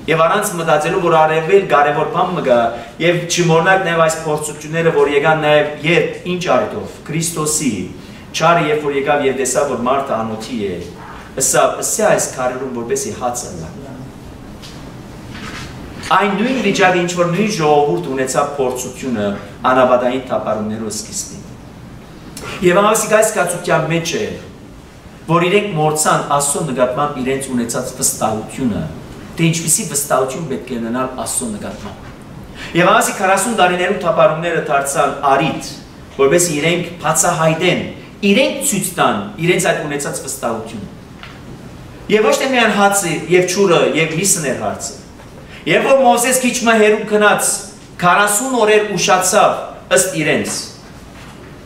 և առանց մտածելու, որ արևել կարևոր բան մգա, և չմոռնաք նաև այս փորձությունները, որ եկան նաև երբ ինչ արդով, Քրիստոսի, չարը երբ որ եկավ և տեսավ, որ մարդը անոթի է, ըսավ այս քարերում որպեսի հաց ըլլա։ Այն նույն վիճակը ինչ որ նույն ժողովուրդ ունեցավ փորձությունը անաբադային թափառումներով սկիզբին։ Եվ ամասիկ այս կացության մեջ է, որ իրենք մորցան Աստծո նկատմամբ իրենց ունեցած վստահությունը, թե ինչպիսի վստահություն պետք է ունենալ Աստծո նկատմամբ։ Եվ ամասիկ 40 տարիներու թափառումները դարձան արիթ, որպես իրենք բացահայտեն, իրենք ցույց տան իրենց այդ ունեցած վստահությունը։ Եվ ոչ թե միայն հացը եւ ջուրը եւ միսն էր հարցը։ Եվ որ Մովսես քիչ մը հերու գնաց 40 օրեր ուշացավ ըստ իրենց։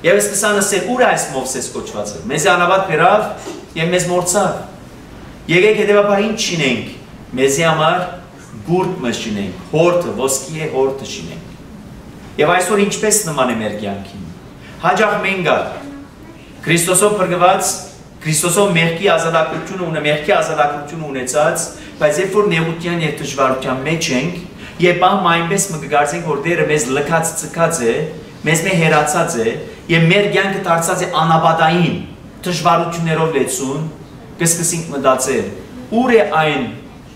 Եվ սկսան ասել ուր է այս Մովսես կոչվածը։ Մեզ անաբատ բերավ եւ մեզ մորցավ։ Եկեք հետեւաբար ինչ շինենք։ Մեզի համար գուրտ մշինենք, հորտը, ոսկի է հորտը շինենք։ Եվ այսօր ինչպես նման է մեր կյանքին։ Հաջող մենք Քրիստոսով փրկված Քրիստոսով մեղքի ազատությունը ունե, մեղքի ազատությունը ունեցած, բայց երբ որ նեղության եւ դժվարության մեջ ենք, եւ ահա այնպես մգարցենք, որ Տերը մեզ լքած ցկած է, մեզ մե հերացած է, եւ մեր կյանքը դարձած է անաբադային դժվարություններով լեցուն, կսկսենք մտածել, ուր է այն,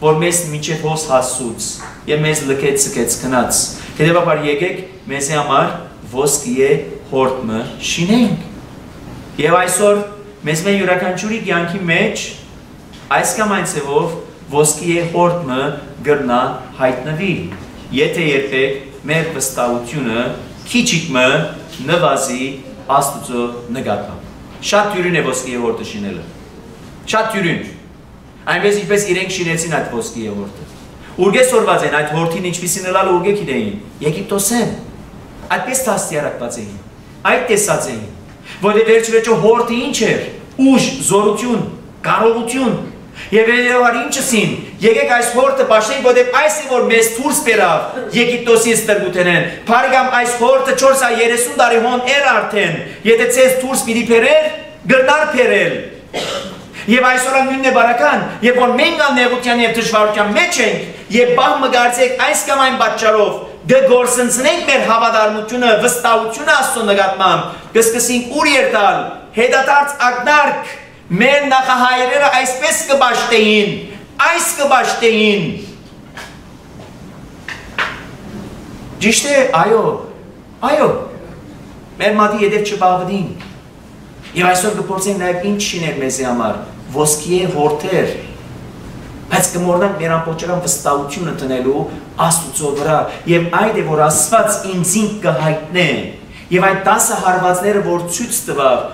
որ մեզ միջև հոս հասուց, եւ մեզ լքեց ցկեց քնած։ Հետեւաբար եկեք մեզ համար ոսկի է հորտը շինենք։ Եվ այսօր մեզ մեր յուրաքանչյուրի կյանքի մեջ այս կամ այն ցևով ոսկի է հորտը գրնա հայտնվի, եթե երբեք մեր վստահությունը քիչիկը նվազի Աստծո նկատմամբ։ Շատ դյուրին է ոսկի է հորտը շինելը։ Շատ դյուրին։ Այնպես ինչպես իրենք շինեցին այդ ոսկի է հորտը։ Ուրգե սորված են այդ հորտին ինչպիսին ելալ ուրգե գիտեին։ Եգիպտոսեն։ Այդպես դաստիարակված էին։ Այդ տեսած էին։ Որտեղ վերջը հորտը ինչ էր։ Ուժ, զորություն, կարողություն։ Եվ երևար ինչսին, եկեք այս հորտը պաշտենք, որտեղ այս է որ մեզ դուրս բերավ Եգիպտոսի ստրբութենեն։ Փարիգամ այս հորտը 430 տարի հոն էր արդեն։ Եթե ցես դուրս պիտի բերեր, գրնար բերել։ Եվ այսօր նույնն է բարական, երբ որ մենք աննեղության եւ դժվարության մեջ ենք, եւ բահ մգարցեք այս կամ այն պատճառով գործընծնենք մեր հավատարմությունը, վստահությունը Աստծո նկատմամբ, կսկսենք ուր երթալ, հետադարձ ակնարկ, մեր նախահայրերը այսպես կբաշխտեին, այս կբաշխտեին։ Ճիշտ է, այո, մեր մատի ետև չբաղվդինք։ Եվ այսօր կփորձենք նաև ինչ շիներ մեզի համար, ոսկի է հորթեր, բայց կմոռնանք մեր ամբողջական վստահությունը տնելու Աստուծո վրա, եւ այդ է որ Աստված ինձին կհայտնե, եւ այդ 10 հարվածները որ ցույց տվավ,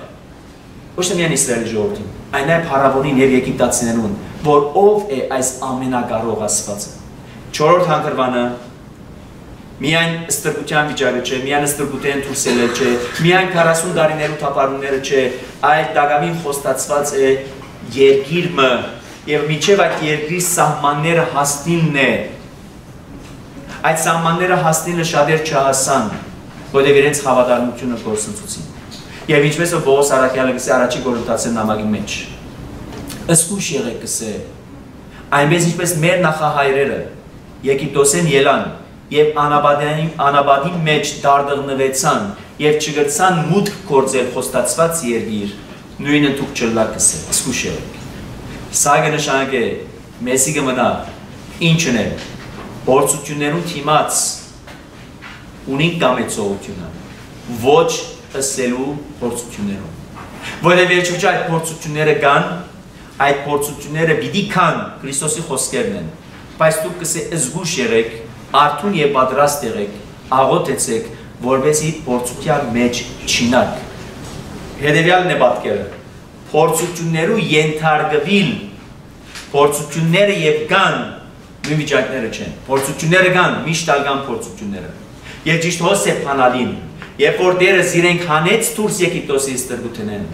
ոչ թե միայն Իսրայելի ժողովրդին, այլ նաեւ փարավոնին եւ եգիպտացիներուն, որ ով է այս ամենակարող Աստվածը։ 4-րդ հանգրվանը միայն ստրկության վիճակը չէ, միայն ստրկության դուրսելը չէ, միայն 40 տարիներու թափառումները չէ, այլ դակամին խոստացված է երկիրը եւ միջև այդ երկրի սահմանները հասնիլն է։ Այդ սահմանները հասնիլը շատեր չհասան, որտեղ իրենց հավատարմությունը գործընծուցին։ Եվ ինչպես որ Պողոս առաքյալը գսե առաջի Կորինթացին նամակի մեջ։ Ըսկուշ եղեք գսե, այնպես ինչպես մեր նախահայրերը Եգիպտոսեն ելան եւ անաբադի մեջ դարդղնվեցան եւ չգրցան մուտք գործել խոստացված երկիր, նույնը դուք չլա գսե, ըսկուշ եղեք։ Սա կնշանակե մեսի կմնա ինչն է փորձություններուն թիմած ունին կամեցողությունը ոչ ըսելու փորձություններում որովհետև վերջիչ այդ փորձությունները կան այդ փորձությունները պիտի կան Քրիստոսի խոսքերն են բայց դուք կսե զգուշ եղեք արթուն եւ պատրաստ եղեք աղոթեցեք որովհետեւ փորձության մեջ չինակ հետեւյալն է պատկերը փորձություններու ենթարկվել փորձությունները եւ կան նույն վիճակները չեն փորձությունները կան միշտ ալգան փորձությունները եւ ճիշտ հոս է փանալին երբ որ Տերը իրենք հանեց դուրս Եգիպտոսի ստրկությունեն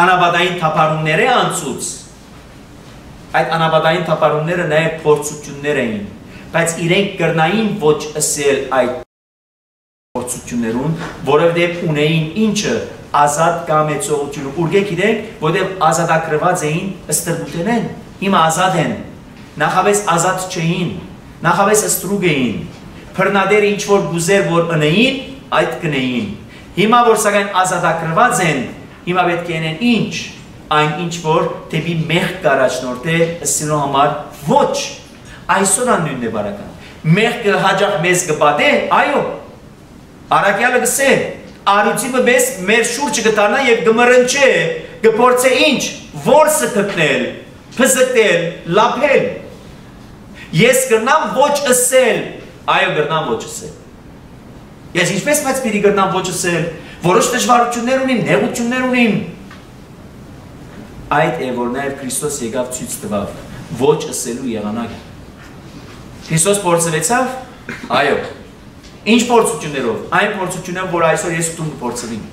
անաբադային թափառումները անցուց այդ անաբադային թափառումները նաեւ փորձություններ էին բայց իրենք կրնային ոչ ասել այդ փորձություններուն որովհետեւ ունեին ինչը ազատ կամեցողություն ուրգե գիտեք որովհետեւ ազատագրված էին ստրկությունեն հիմա ազատ են նախապես ազատ չէին նախապես ստրուկ էին փռնադերը ինչ որ գուզեր որ ընեին այդ կնեին հիմա որ սակայն ազատագրված են հիմա պետք է անեն ինչ այն ինչ որ դեպի մեղք կարաչնորդ է սիրո համար ոչ այսօր նույնն է բարական մեղքը հաջող մեզ կպատե այո առաքյալը գսե արույցի մեզ մեր շուրջը կտանա եւ կմռնչե կփորձե ինչ որսը գտնել փզկել լափել ես կրնամ ոչ ասել այո կրնամ ոչ ասել ես ինչպես բայց պիտի կրնամ ոչ ասել որոշ դժվարություններ ունիմ նեղություններ ունիմ այդ է որ նաև Քրիստոս եկավ ցույց տվավ ոչ ասելու եղանակը Քրիստոս փորձվեցավ այո ինչ փորձություններով այն փորձություններով որ այսօր ես ուտում փորձվին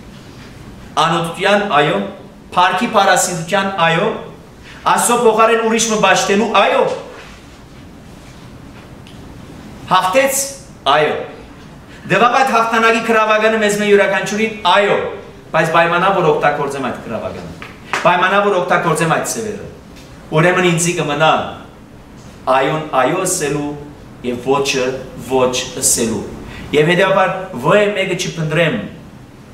անօթության այո փառքի պարասիտության այո Աստծո փոխարեն ուրիշ մբաշտելու այո հաղթեց այո դեպի հաղթանակի քրավագանը մեզ մե յուրաքանչյուրին այո բայց պայմանավոր օգտագործեմ այդ քրավագանը պայմանավոր օգտագործեմ այդ սևերը ուրեմն ինձի կմնա այոն այո ասելու եւ ոչը ոչ ասելու եւ հետեւաբար ոյ մեկը չփնդրեմ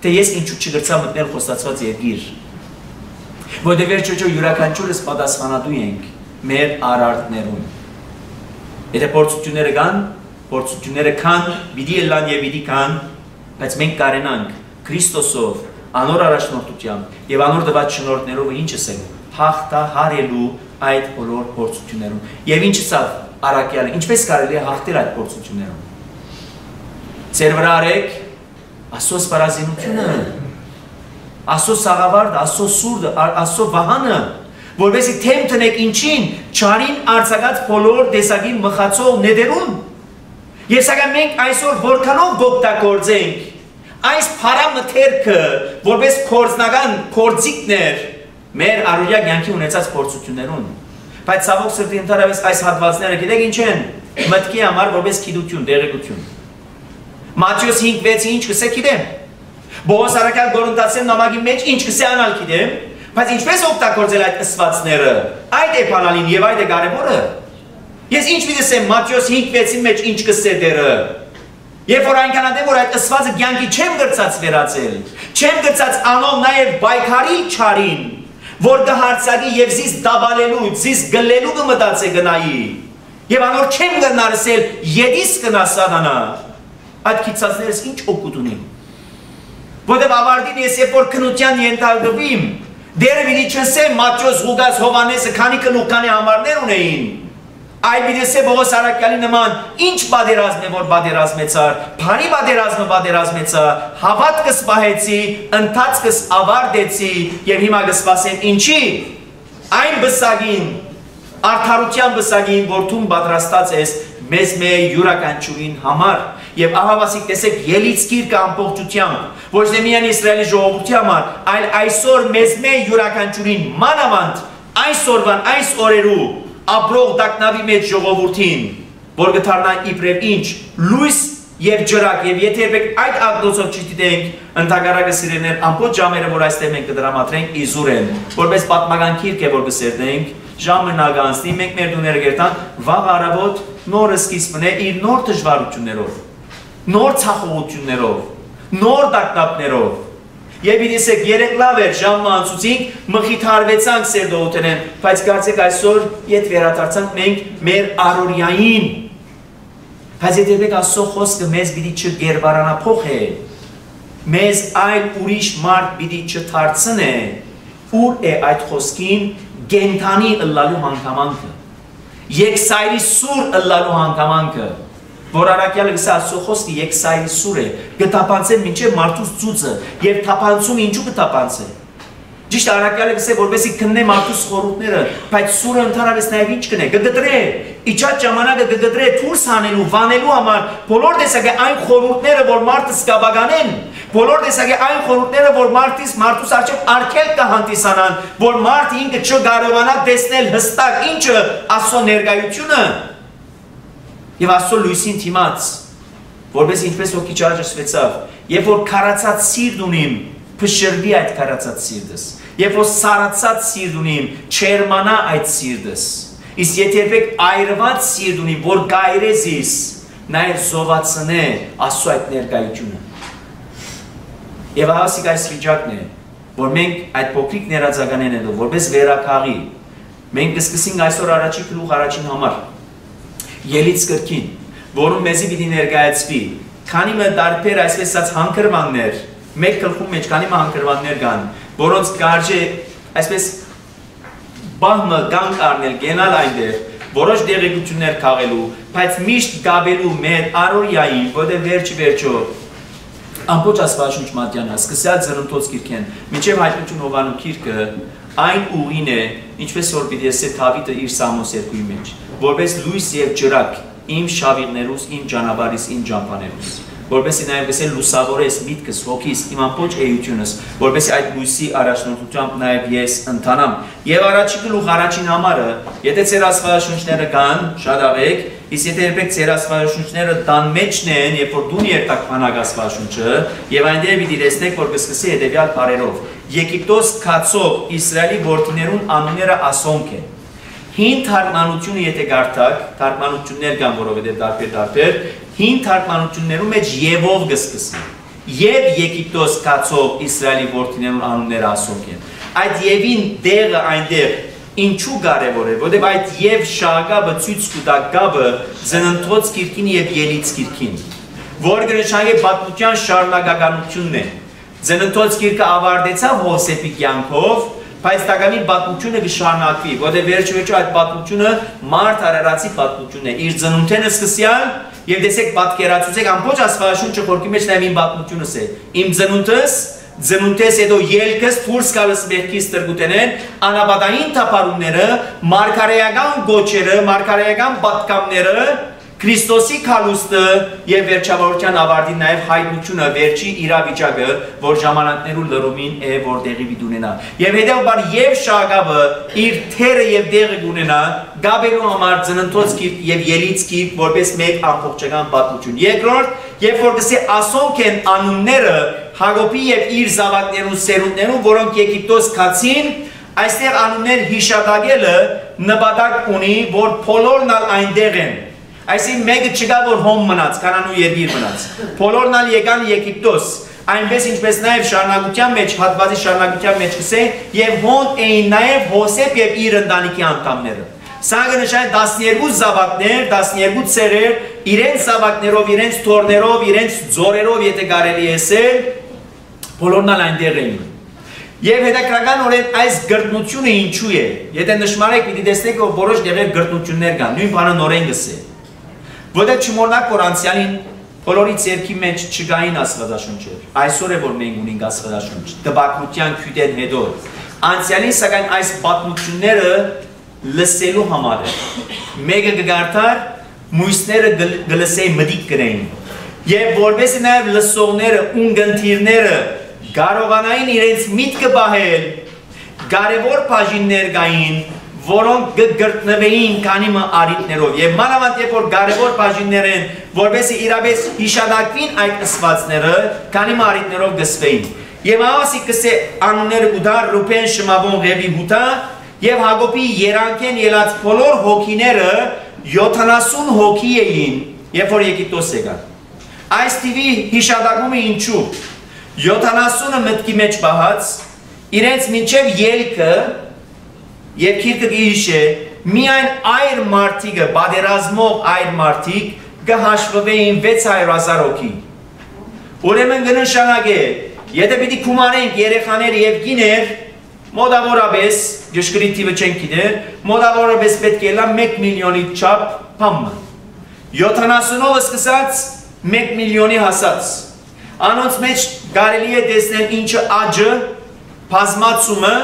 թե ես ինչու չգրցա մտնել խոստացված երկիր որտեղ վերջոջո յուրաքանչյուրս պատասխանատու ենք մեր արարքներուն եթե փորձությունները կան փորձությունները կան պիտի ելան եւ պիտի կան բայց մենք կարենանք Քրիստոսով անոր առաջնորդությամբ եւ անոր տված շնորհներով ինչ ասելու հաղթահարելու այդ բոլոր փորձություններուն եւ ինչ սա առաքյալը ինչպես կարելի է հաղթել այդ փորձություններուն ծեր վրա արեք Աստծո սպառազինությունը Աստծո սաղավարտը, Աստծո սուրդը, Աստծո վահանը, որովհետեւ թեմ տնեք ինչին, չարին արձակած բոլոր տեսակի մխացող նետերուն։ Եվ սակայն մենք այսօր որքանով գոպտագործենք այս փարամթերքը, որպես կորձնական կորձիկներ մեր առօրյա կյանքի ունեցած փորձություններուն։ Բայց ցավոք սրտի ընդհանրապես այս հատվածները գիտեք ինչ են, մտքի համար որպես գիտություն, դերեկություն։ Մատթեոս 5:6-ը ինչ կսե գիտեմ։ Պողոս առաքյալ Կորինթացին նամակի մեջ ինչ կսե անալ գիտեմ, բայց ինչպես օգտագործել այդ ըսվածները, այդ է բանալին եւ այդ է կարեւորը։ Ես ինչ պիտի ասեմ Մատթեոս 5:6-ի մեջ ինչ կսե դերը։ Երբ որ այնքան որ այդ ըսվածը կյանքի չեմ գրծած վերածել, չեմ գրծած անով նաեւ բայկարի չարին, որ կհարցակի եւ զիս դաբալելու, զիս գլելու կմտածե գնայի։ Եվ անոր չեմ գնարսել, յետիս կնա սատանա։ Այդ քիծածներս ինչ օգուտ ունի։ Որտեւ ավարտին ես երբ որ քնության ենթարկվիմ, դերը պիտի չսեմ Մատթեոս, Ղուկաս, Հովանեսը քանի քնուկանի համարներ ունեին։ Այ պիտի ասե Պողոս առաքյալի նման ինչ պատերազմ է որ պատերազմեցար, բարի պատերազմեցա, հավատքս պահեցի, ընթացքս ավարտեցի եւ հիմա կսպասեմ ինչի։ Այն բսագին, արդարության բսագին, որ դու պատրաստած ես մեզ մեր յուրաքանչյուրին համար եւ ահավասիկ տեսեք ելից գիրքը ամբողջությամբ ոչ թե միայն Իսրայելի ժողովրդի համար այլ այսօր մեզ մեր յուրաքանչյուրին մանավանդ այսօրվան այս օրերու ապրող դակնավի մեջ ժողովրդին որ գտարնա իբրև ինչ լույս եւ ջրակ եւ եթե երբեք այդ ակնոցով չդիտենք ընդհանրակը սիրելիներ ամբողջ ժամերը որ այստեղ մենք կդրամատրենք իզուր են որպես պատմական գիրք է որ կսերտենք ժամը նագանցնի մենք մեր դուները գերտան վաղ առավոտ նոր սկիզբն է իր նոր դժվարություններով նոր ցախողություններով նոր դակտապներով եւ իրիսեք երեք լավ էր ժամը անցուցինք մխիթարվեցանք սերդոութենեն բայց կարծեք այսօր իդ վերադարձանք մենք մեր առօրյային բայց եթե դեպք Աստծո խոսքը մեզ պիտի չգերբարանափոխե մեզ այլ ուրիշ մարդ պիտի չդարձնե ուր է այդ խոսքին գենթանի ըլլալու հանգամանքը եկսայրի սուր ըլլալու հանգամանքը որ առաքյալը գսա Աստծո խոսքը եկսայրի սուր է գտապանցե մինչև մարդուց ծուծը եւ թափանցում ինչու կտապանցե Ճիշտ առաքյալը գսե որպեսի քննե մարդուց խորհուրդները բայց սուրը ընդհանրապես նաեւ ինչ կնե կգտրե իջած ժամանակը կգտրե դուրս հանելու վանելու համար բոլոր տեսակի այն խորհուրդները որ մարդը սկաբականեն բոլոր տեսակի այն խորհուրդները որ մարդուց արժեք արգել կհանդիսանան որ մարդը ինքը չկարողանա տեսնել հստակ ինչը Աստծո ներկայությունը եւ Աստծո լույսին դիմաց որպես ինչպես ոգի ճարժեցվեցավ երբ որ քարացած սիրտ ունիմ փշրվի այդ քարացած սիրտս երբ որ սարացած սիրտ ունիմ չերմանա այդ սիրտս իսկ եթե երբեք այրված սիրտ ունի որ գայրեզիս նաեւ զովացնե Աստծո այդ ներկայությունը եւ ասիկ այս վիճակն է որ մենք այդ փոքրիկ ներածականներով որպես վերակաղի մենք կսկսենք այսօր առաջի գլուխ առաջին համար ելից կրկին որում մեզի պիտի ներկայացվի քանի մը դարբեր այսպես ասած հանգրվաններ մեկ գլխում մեջ քանի մը հանգրվաններ կան որոնց կարժե այսպես բահմը գանք առնել գենալ այնտեղ որոշ դեղեցություններ քաղելու բայց միշտ գաբելու մեր առօրյային որտեղ վերջո ամբողջ Աստվածաշունչ մատյանը սկսած զրնթոց գիրքեն մինչև հայտնություն Հովանու գիրքը այն ուղին է ինչպես որ պիտի ասե Դավիթը իր Սամոս 2-ի մեջ որպես լույս եւ ջրակ իմ շավիղներուս իմ ճանապարհիս իմ ճամփաներուս որպեսզի նաև գսել լուսավորես միտքս հոգիս իմ ամբողջ էությունս որպեսզի այդ լույսի առաջնորդությամբ նաև ես ընթանամ եւ առաջի գլուխ առաջին համարը եթե ծեր աստվածաշունչները կան շատ աղեք իսկ եթե երբեք ծեր աստվածաշունչները տան մեջն են երբ որ դուն երթակ փանակ աստվածաշունչը եւ այնտեղ պիտի տեսնեք որ կսկսի հետեւյալ բարերով Եգիպտոս քացող Իսրայելի որդիներուն անունները ասոնք են Հին թարգմանությունը եթե գարտակ, թարգմանություններ կան, որովհետև դարբեր, հին թարգմանություններում մեջ Եվով կսկսի։ Եվ Եգիպտոս կացող Իսրայելի որդիներուն անունները ասոնք են։ Այդ Եվին դեղը այնտեղ ինչու կարևոր է, որովհետև այդ Եվ շագաբը ցույց կտա գաբը զննթոց գիրքին եւ ելից գիրքին, որ կնշանակի պատմության շարունակականությունն է։ Զննթոց գիրքը ավարտեցավ Հովսեփի կյանքով Բայց տակամի պատմությունը կշարունակվի, որտեղ վերջո այդ պատմությունը մարդ արարածի պատմությունն է։ Իր ծնունդենը սկսյալ եւ տեսեք պատկերացուցեք ամբողջ աստվածաշունչը խորքի մեջ նաեւ իմ պատմությունս է։ Իմ ծնունդս հետո ելքս դուրս գալս մեղքից տրգուտենեն, անապատային թափառումները, մարգարեական գոչերը, մարգարեական պատկամները Քրիստոսի քալուստը եւ վերջավորության ավարտին նաեւ հայտնությունը վերջի իրավիճակը, որ ժամանակներու լրումին է որ տեղի ունենա։ Եվ հետեւաբար եւ Շագաբը իր թերը եւ դեղը ունենա գաբերու համար ծննդոց գիրք եւ ելից գիրք որպես մեկ ամբողջական պատմություն։ Երկրորդ, երբ որ գսե ասոնք են անունները Հակոբի եւ իր զավակներուն սերունդներուն, որոնք Եգիպտոս քացին, այստեղ անուններ հիշատակելը նպատակ ունի, որ բոլորն այնտեղ են։ Այսինքն մեկը չկա որ հոմ մնաց, կանանու երկիր մնաց։ Բոլորն ալ եկան Եգիպտոս, այնպես ինչպես նաև շարունակության մեջ, հատվածի շարունակության մեջ կսե, եւ հոն էին նաև Հոսեփ եւ իր ընտանիքի անդամները։ Սա կնշանակի 12 զավակներ, 12 ցեղեր, իրենց զավակներով, իրենց թորներով, իրենց ձորերով, եթե կարելի է ասել, բոլորն ալ այնտեղ էին։ Եվ հետաքրքրական այս գրտնությունը ինչու է։ Եթե նշмарեք պիտի տեսնեք որ որոշ դեղեր գրտնություններ կան, նույն բանը նորեն գսե։ Որտեղ չմոռնաք որ անցյալին բոլորի ցերքի մեջ չգային աստվածաշունչեր։ Այսօր է որ մենք ունենք աստվածաշունչ, տբակության քյութեն հետո։ Անցյալին սակայն այս պատմությունները լսելու համար է։ Մեկը կգարտար, մույսները գլսեի մդիկ կրեին եւ որպես նաեւ լսողները ունգընթիրները կարողանային իրենց միտքը բահել կարևոր բաժիններ կային որոնք կգրտնվեին քանի մը արիտներով եւ մանավանդ երբ որ կարևոր բաժիններ են որովհետեւ իրապես հիշադակվին այդ ըսվածները քանի մը արիտներով գսվեին եւ ասի կսե անունները ուդար ռուբեն շմավոն ղևի հուտա եւ Հակոբի երանքեն ելած բոլոր հոգիները 70 հոգի էին երբ որ Եգիպտոս եկան այս տիվի հիշադակումը ինչու 70-ը մտքի մեջ բահած իրենց մինչև ելքը եւ քիրքը գիշե միայն այր մարտիկը բادرազմող այր մարտիկ կհաշվվեին 600,000 հոգի ուրեմն կնշանակե եթե պիտի գումարենք երեխաներ եւ գիներ մոտավորապես ճշգրիտ տիպը չենք գիտեր մոտավորապես պետք է լա 1 միլիոնի չափ բամը 70-ով սկսած 1 միլիոնի հասած անոնց մեջ կարելի է տեսնել ինչը աճը բազմացումը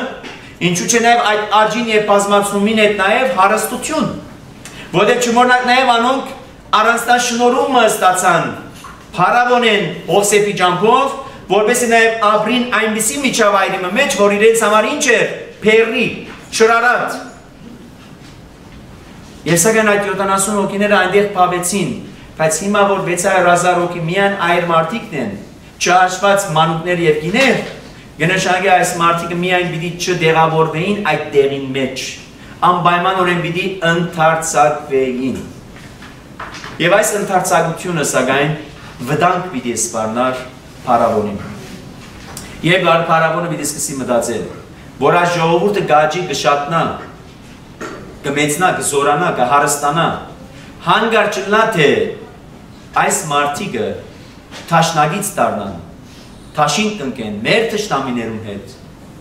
ինչու՞ չէ նաև այդ աճին եւ բազմացումին հետ նաև հարստություն որովհետեւ չմոռանանք նաև անոնք առանձնաշնորհումը ստացան փարավոնեն Հովսեփի ջամփով որովհետեւ նաև ապրին այնպիսի միջավայրի մեջ որ իրենց համար ինչ է փերի շրարատ եւ սակայն այդ 70 հոգիները այնտեղ փավեցին բայց հիմա որ 600,000 հոգի միայն այր մարտիկն են չհաշված մանուկներ եւ գիներ Գնշագի այս մարդիկը միայն պիտի չդեղավորվեին այդ տեղին մեջ, անպայմանորեն պիտի ընդարձակվեին։ Եվ այս ընդարձակությունը սակայն վտանգ պիտի սպառնար փարավոնին։ Եվ փարավոնը պիտի սկսի մտածել, որ այս ժողովուրդը գաճի կշատնա, կմեծնա, կզորանա, կհարստանա, հանգար չլնա թե այս մարդիկը թաշնագից դառնան Թաշին տնկեն մեր թշնամիներուն հետ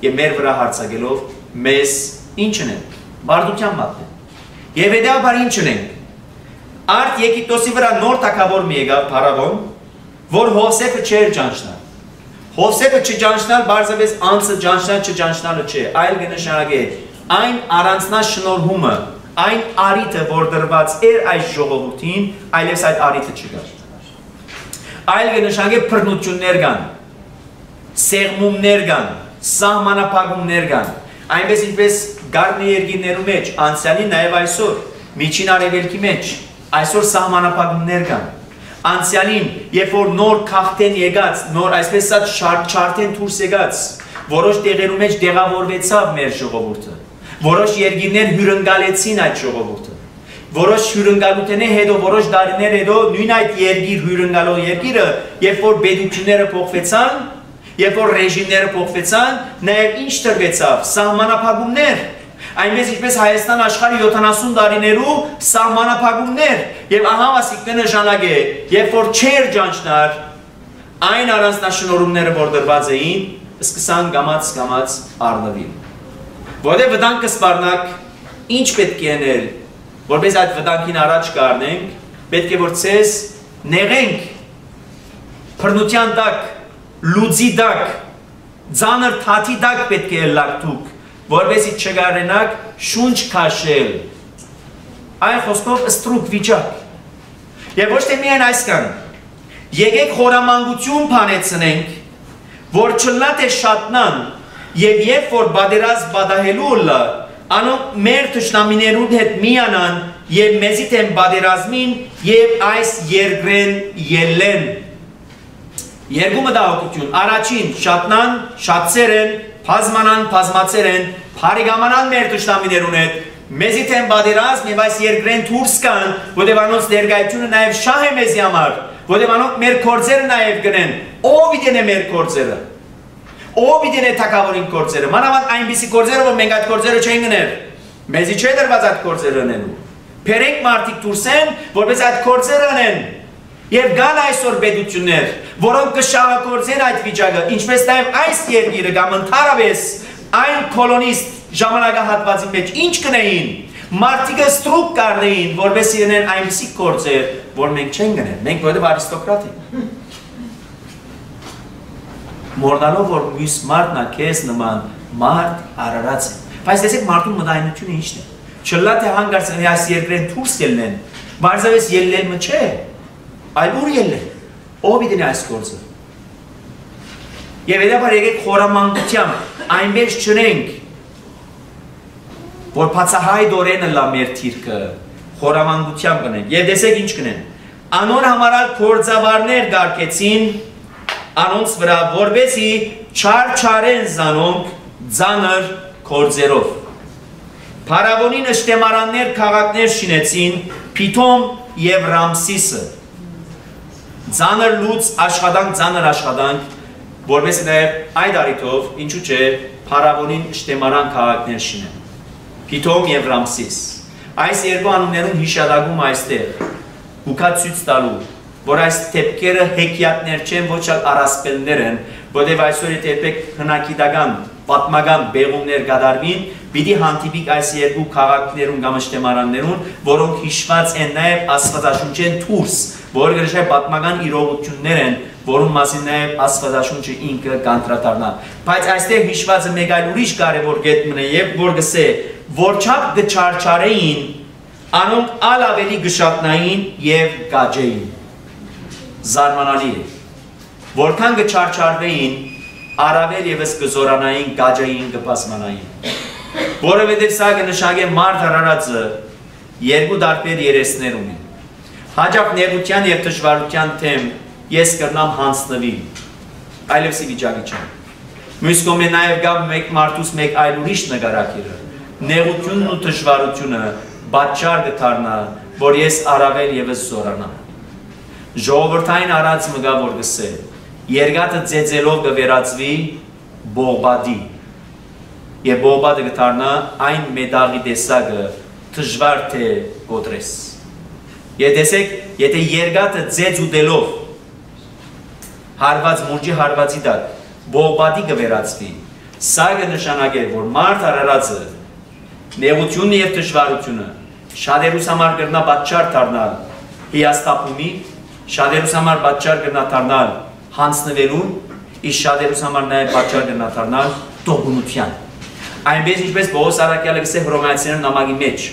եւ մեր վրա հարցակելով մեզ ինչն են բարդության մատն եւ հետեւաբար ինչն են արդ Եգիպտոսի վրա նոր թագավոր մի եկավ փարավոն որ Հովսեփը չէր ճանչնալ Հովսեփը չճանչնալ բարձրապես անձը ճանչնալ չճանչնալը չէ այլ կնշանակե այն առանձնաշնորհումը այն արիթը որ դրված էր այս ժողովրդին այլևս այդ արիթը չկար այլ կնշանակե բռնություններ կան Սեղմումներ կան, սահմանափակումներ կան, այնպես ինչպես գարնի երկիրներու մեջ, անցյալի նաև այսօր, միջին արևելքի մեջ, այսօր սահմանափակումներ կան, անցյալին, երբ որ նոր քաղաքտեն եկած, նոր այսպես չարթեն դուրս եկած, որոշ տեղերու մեջ դեղավորվեցավ մեր ժողովուրդը, որոշ երկիրներ հյուրընկալեցին այդ ժողովուրդը, որոշ հյուրընկալութենե հետո, որոշ տարիներ հետո, նույն այդ երկիր հյուրընկալող երկիրը, երբ որ բեդությունները փոխվեցան, Երբ որ ռեժիմները փոխվեցան, նաև ինչ տրվեցավ, սահմանափակումներ, այնպես ինչպես Հայաստան աշխարհի 70 տարիներու սահմանափակումներ, եւ ահա ասիկ կնշանակե, երբ որ չեր ճանչնար, այն առանձնաշնորհումները որ դրված էին, սկսան գամած առնվին։ Որտեղ վտանգ կսպառնակ, ինչ պետք է անել, որպես այդ վտանգին առաջ կառնենք, պետք է որ ցես նեղենք բռնության տակ Լուծի դակ, ձանր թաթի դակ պետք է լակտուկ, որովհետեւ չգարենակ շունչ քաշել։ Այն խոսքով ստրուկ վիճակ։ Եվ ոչ թե միայն այսքան։ Եկեք խորամանկություն բանեցնենք, որ չլնա թե շատնան, եւ երբ որ բادرազմ բադահելու լա, անոնք մեր թշնամիներուն հետ միանան եւ մեզի թեմ բادرազմին եւ այս երկրեն ելեն։ Երկու մտահոգություն, առաջին շատնան, շատցեր են, բազմանան, բազմացեր են, փարիգամանան մեր թշնամիներուն հետ, մեզի թեմ բادرազմ եւ այս երկրեն դուրս կան, որտեղ անոնց ներկայությունը նաեւ շահ է մեզի համար, որտեղ անոնք մեր կորձերը նաեւ գնեն, ով իդեն է մեր կորձերը, ով իդեն է թակավորին կորձերը, մանավանդ այնպիսի կորձերը, որ մենք այդ կորձերը չեն գներ, մեզի չէ դրված այդ կորձերը անելու, փերենք մարդիկ դուրս են, որպես այդ կորձերը անեն, Եվ կան այսօր պետություններ, որոնք կշահագործեն այդ վիճակը, ինչպես նաև այս երկիրը կամ ընդհանրապես այն կոլոնիստ ժամանակահատվածի մեջ ինչ կնեին, մարդիկը ստրուկ կառնեին, որովհետեւ իրեն այնպիսի գործեր, որ մենք չենք գնել, մենք որովհետեւ արիստոկրատ ենք։ Մորնալով որ մյուս մարդն է քեզ նման մարդ արարած է։ Բայց տեսեք մարդու մտայնությունը ինչն է։ Չլա թե հանգարցնի այս երկրեն դուրս ելնեն, Բարձավես ելլելը չէ, այլ ուր ելլել, ով իդին այս գործը։ Եվ հետապար եկեք խորամանկությամբ այնպես չնենք, որ պացահայ դորենը լա մեր թիրկը, խորամանկությամբ կնենք, և դեսեք ինչ կնեն, անոր համարալ կործավարներ գարկեցին, անոնց վրա, որբեսի չար-չարեն զանոնք ձանր կործերով։ Փարավոնին ըշտեմարաններ քաղաքներ շինեցին Փիթոմ և Ռամսիսը, ձանր լուծ աշխատանք, որբեսի նաև այդ առիթով, ինչու չէ, Փարավոնին ըշտեմարան քաղաքներ շինեն, Փիթոմ և Ռամսիս։ Այս երկու անուններում հիշադակում այստեղ, ուկա ցույց տալու, որ այս թեփքերը հեքիաթներ չեն, ոչ այլ առասպելներ են, որտեղ այսօր եթե երբեք հնագիտական, պատմական բեղումներ կատարվին, պիտի հանդիպիկ այս երկու քաղաքներում կամ ըշտեմարաններում, որոնք հիշված են նաև Աստվածաշունչեն դուրս, որ գրեթե պատմական իրողություններ են, որում մասին նաև Աստվածաշունչը ինքը կանտրատարնա։ Բայց այստեղ հիշվածը մեկ այլ ուրիշ կարևոր կետ մնա եւ որ գսե, որչափ գչարչարեին, անոնք ալ ավելի գշատնային եւ գաջեին։ Զարմանալի է, որքան գչարչարվեին, առավել եւս կզորանային, գաջային, կպասմանային։ Որովհետեւ սա կնշանակե մարդ արարածը երկու տարբեր երեսներ ունի։ Հաջող նեղության եւ դժվարության թեմ ես կրնամ հանձնվի, այլևս վիճակի չեմ։ Մյուս կողմը նաեւ գա մեկ մարդուս մեկ այլ ուրիշ նկարակիրը։ Նեղությունն ու դժվարությունը պատճառ կդառնա, որ ես առավել եւս զորանամ։ Ժողովրդային արած մգա որ գսե, երկաթը ձեձելով կվերածվի բողբադի, և բողբադը կդառնա այն մետաղի տեսակը դժվար թե կոտրես։ Եվ տեսեք, եթե երկաթը ձեծ ուտելով հարված մուրճի հարվածի տակ բողբադի կվերածվի, սա կնշանակե, որ մարդ արարածը նեղությունը և դժվարությունը շատերուս համար կրնա պատճառ դառնալ հիասթափումի, շատերուս համար պատճառ կրնա դառնալ հանձնվելուն, իսկ շատերուս համար նաև պատճառ կրնա դառնալ տոկունության։ Այնպես ինչպես Պողոս առաքյալը գսե Հռոմեացիներին նամակի մեջ,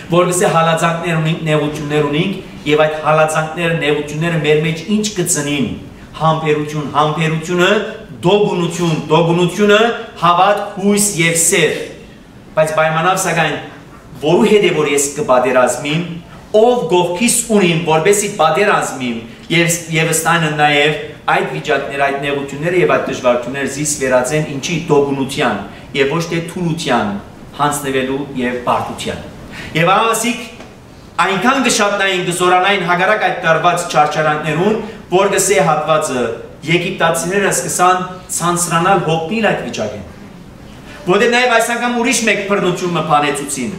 որ գսե հալածանքներ ունենք, նեղություններ ունենք, եւ այդ հալածանքները, նեղությունները մեր մեջ ինչ կծնին, համբերություն, համբերությունը դողունություն, դողունությունը հավատ, հույս եւ սեր։ Բայց պայմանավ սակայն որու հետ է որ ես կպատերազմեմ, ով գողքիս ունիմ, որբեսի պատերազմեմ եւ ստանա նաեւ այդ վիճակները, այդ նեղությունները եւ այդ դժվարությունները զիս վերածեն ինչի դողունության եւ ոչ թե թուլության, հանձնվելու եւ բարդության։ Եվ ասիկ այնքան գշատնային գզորանային հագարակ այդ տարված չարչարանքներուն, որ գսե հատվածը եգիպտացիները սկսան ցանցրանալ հոգնել այդ վիճակին։ Որտեղ նաև այս անգամ ուրիշ մեկ բռնություն մփանեցուցին։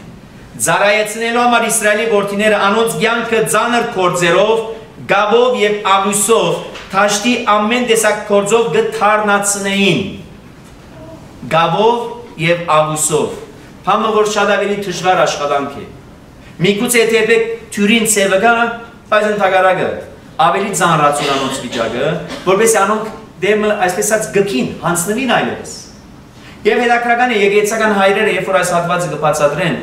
Ձարայեցնելու համար Իսրայելի որդիները անոնց կյանքը ծանր գործերով, գավով եւ աղյուսով, թաշտի ամեն տեսակ գործով գթարնացնեին։ Գավով եւ աղյուսով։ Համը որ շատ ավելի դժվար աշխատանք է։ Միգուցե եթե թյուրին ցևը գա, բայց ընդհակառակը ավելի ծանրացուն անոնց վիճակը, որպես անոնք դեմը այսպես ասած գքին, հանձնվին այլևս։ Եվ հետաքրական է եկեղեցական հայրերը, երբ որ այս հատվածը կբացատրեն,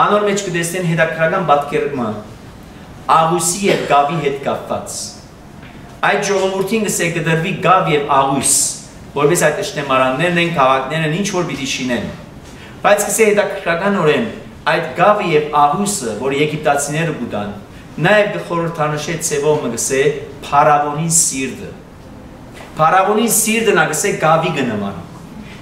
անոր մեջ կտեսնեն հետաքրական պատկերումը աղյուսի եւ գավի հետ կապված։ Այդ ժողովրդին կսե կդրվի գավ եւ աղյուս, որպես այդ ըշտեմարաններն են, քաղաքներն են, ինչ որ պիտի շինեն։ Բայց կսե հետաքրքրականորեն այդ գավը եւ աղյուսը, որ եգիպտացիները գուտան, նաեւ գխորհրդանշե ցևով մգսե փարավոնին սիրտը։ Փարավոնին սիրտը նա գսե գավի գնման։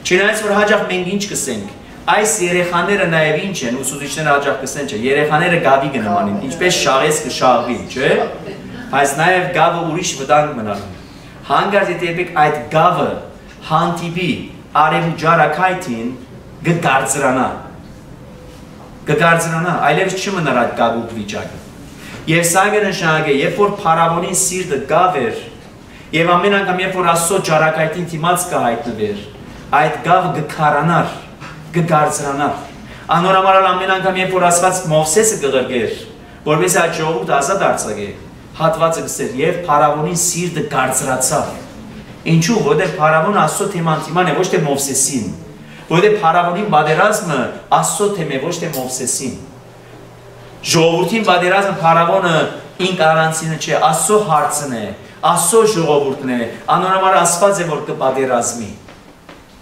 Չնայած որ հաջող մենք ինչ կսենք, այս երեխաները նաեւ ինչ են, ուսուցիչները հաջող կսեն չէ, երեխաները գավի գնման են, ինչպես շաղես կշաղվի, չէ՞։ Բայց նաեւ գավը ուրիշ վտանգ մնալու։ Հանգարտ եթե եպեք այդ գավը հանդիպի արևու ջարակայթին կգարձրանա, այլևս չմնար այդ գագուտ վիճակը։ Եվ սա կնշանակե, երբ որ փարավոնին սիրտը գավ էր, եւ ամեն անգամ երբ որ Աստծո ջարակայթին դիմաց կհայտնվեր, այդ գավը կքարանար, կգարձրանար։ Անորամարալ ամեն անգամ երբ որ Աստված Մովսեսը կղրկեր, որպես այդ ժողովուրդը ազատ արձակե, հատվածը գսեր եւ փարավոնին սիրտը գարձրացավ։ Ինչու՞, որտեղ փարավոնը Աստծո թեման է, ոչ թե Մովսեսին։ Որտեղ փարավոնի պատերազմը Աստծո թեմ է, ոչ թե Մովսեսին։ Ժողովրդին պատերազմը փարավոնը ինք առանցինը չէ, Աստծո հարցն է, Աստծո ժողովուրդն է, անորոշ Աստված է որ կպատերազմի։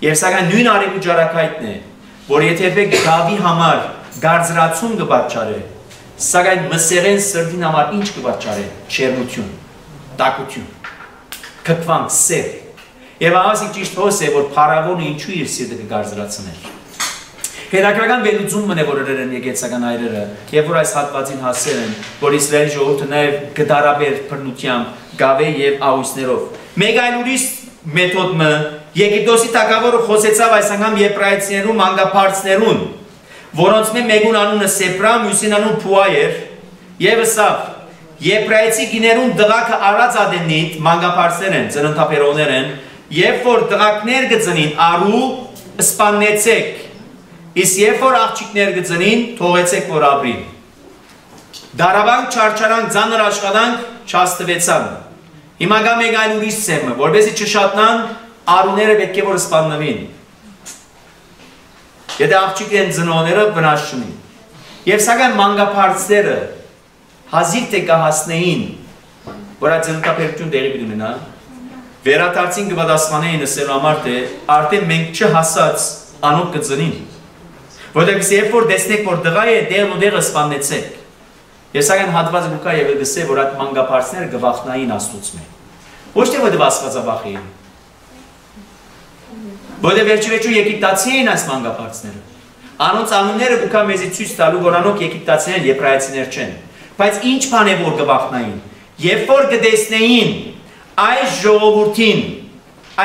Եվ սակայն նույն արևու ջարակայթն է, որ եթե եք Դավի համար գարձրացում կպատճառե, սակայն մսեղեն սրտին համար ինչ կպատճառե, շերմություն, տակություն, քքվանք, սեր։ Եվ ասիկ ճիշտ հոս է, որ փարավոնը ինչու իր սիրտը կգարձրացներ։ Հետաքրական վերլուծում մնե որ են եկեղեցական այրերը, եւ որ այս հատվածին հասել են, որ Իսրայելի ժողովուրդը նաեւ գդարաբեր բռնությամբ, գավե եւ աղույսներով։ Մեկ այլ ուրիշ մեթոդը Եգիպտոսի թագավորը խոսեցավ այս անգամ եբրայեցիներու մանկապարծներուն, որոնց մեկուն անունը Սեպրա, մյուսին անուն Փուա էր, եւ ասավ. Եբրայեցի գիներուն դղակը արած ադենիտ մանկապարծներ են, ծննդապերոներ են, եւ որ դղակներ գծնին արու սպաննեցեք, իսկ երբ որ աղջիկներ գծնին, թողեցեք որ ապրին։ Դարավանք, չարչարանք, ձանր աշխատանք չհաստվեցան։ Հիմա գա մեկ այլ ուրիշ սեմը, որպեսզի չշատնան, արուները պետք է որ սպաննվին։ Եթե աղջիկ են ծնողները վնաս չունի։ Եվ սակայն մանկապարծները հազիվ թե կհասնեին, որ այդ ծննդապերություն տեղի պիտի ունենա, վերադարձին կպատասխանեին ասելու համար թե արդեն մենք չհասած անոք կծնին։ Որտեղ երբ որ տեսնեք որ դղա է դեղն ու դեղը սպաննեցեք։ Ես սակայն հատված Լուկա եւ գսե որ այդ մանկապարծները գվախնային Աստծո։ Ոչ թե որ Աստվածաբախեին։ Որտեղ վերջիվերջու եգիպտացի էին այս մանկապարծները։ Անոնց անունները Լուկա մեզի ցույց տալու որ անոնք եգիպտացիներ եբրայեցիներ չեն։ Բայց ինչ բան է որ գվախնային։ Երբ որ կտեսնեին այս ժողովրդին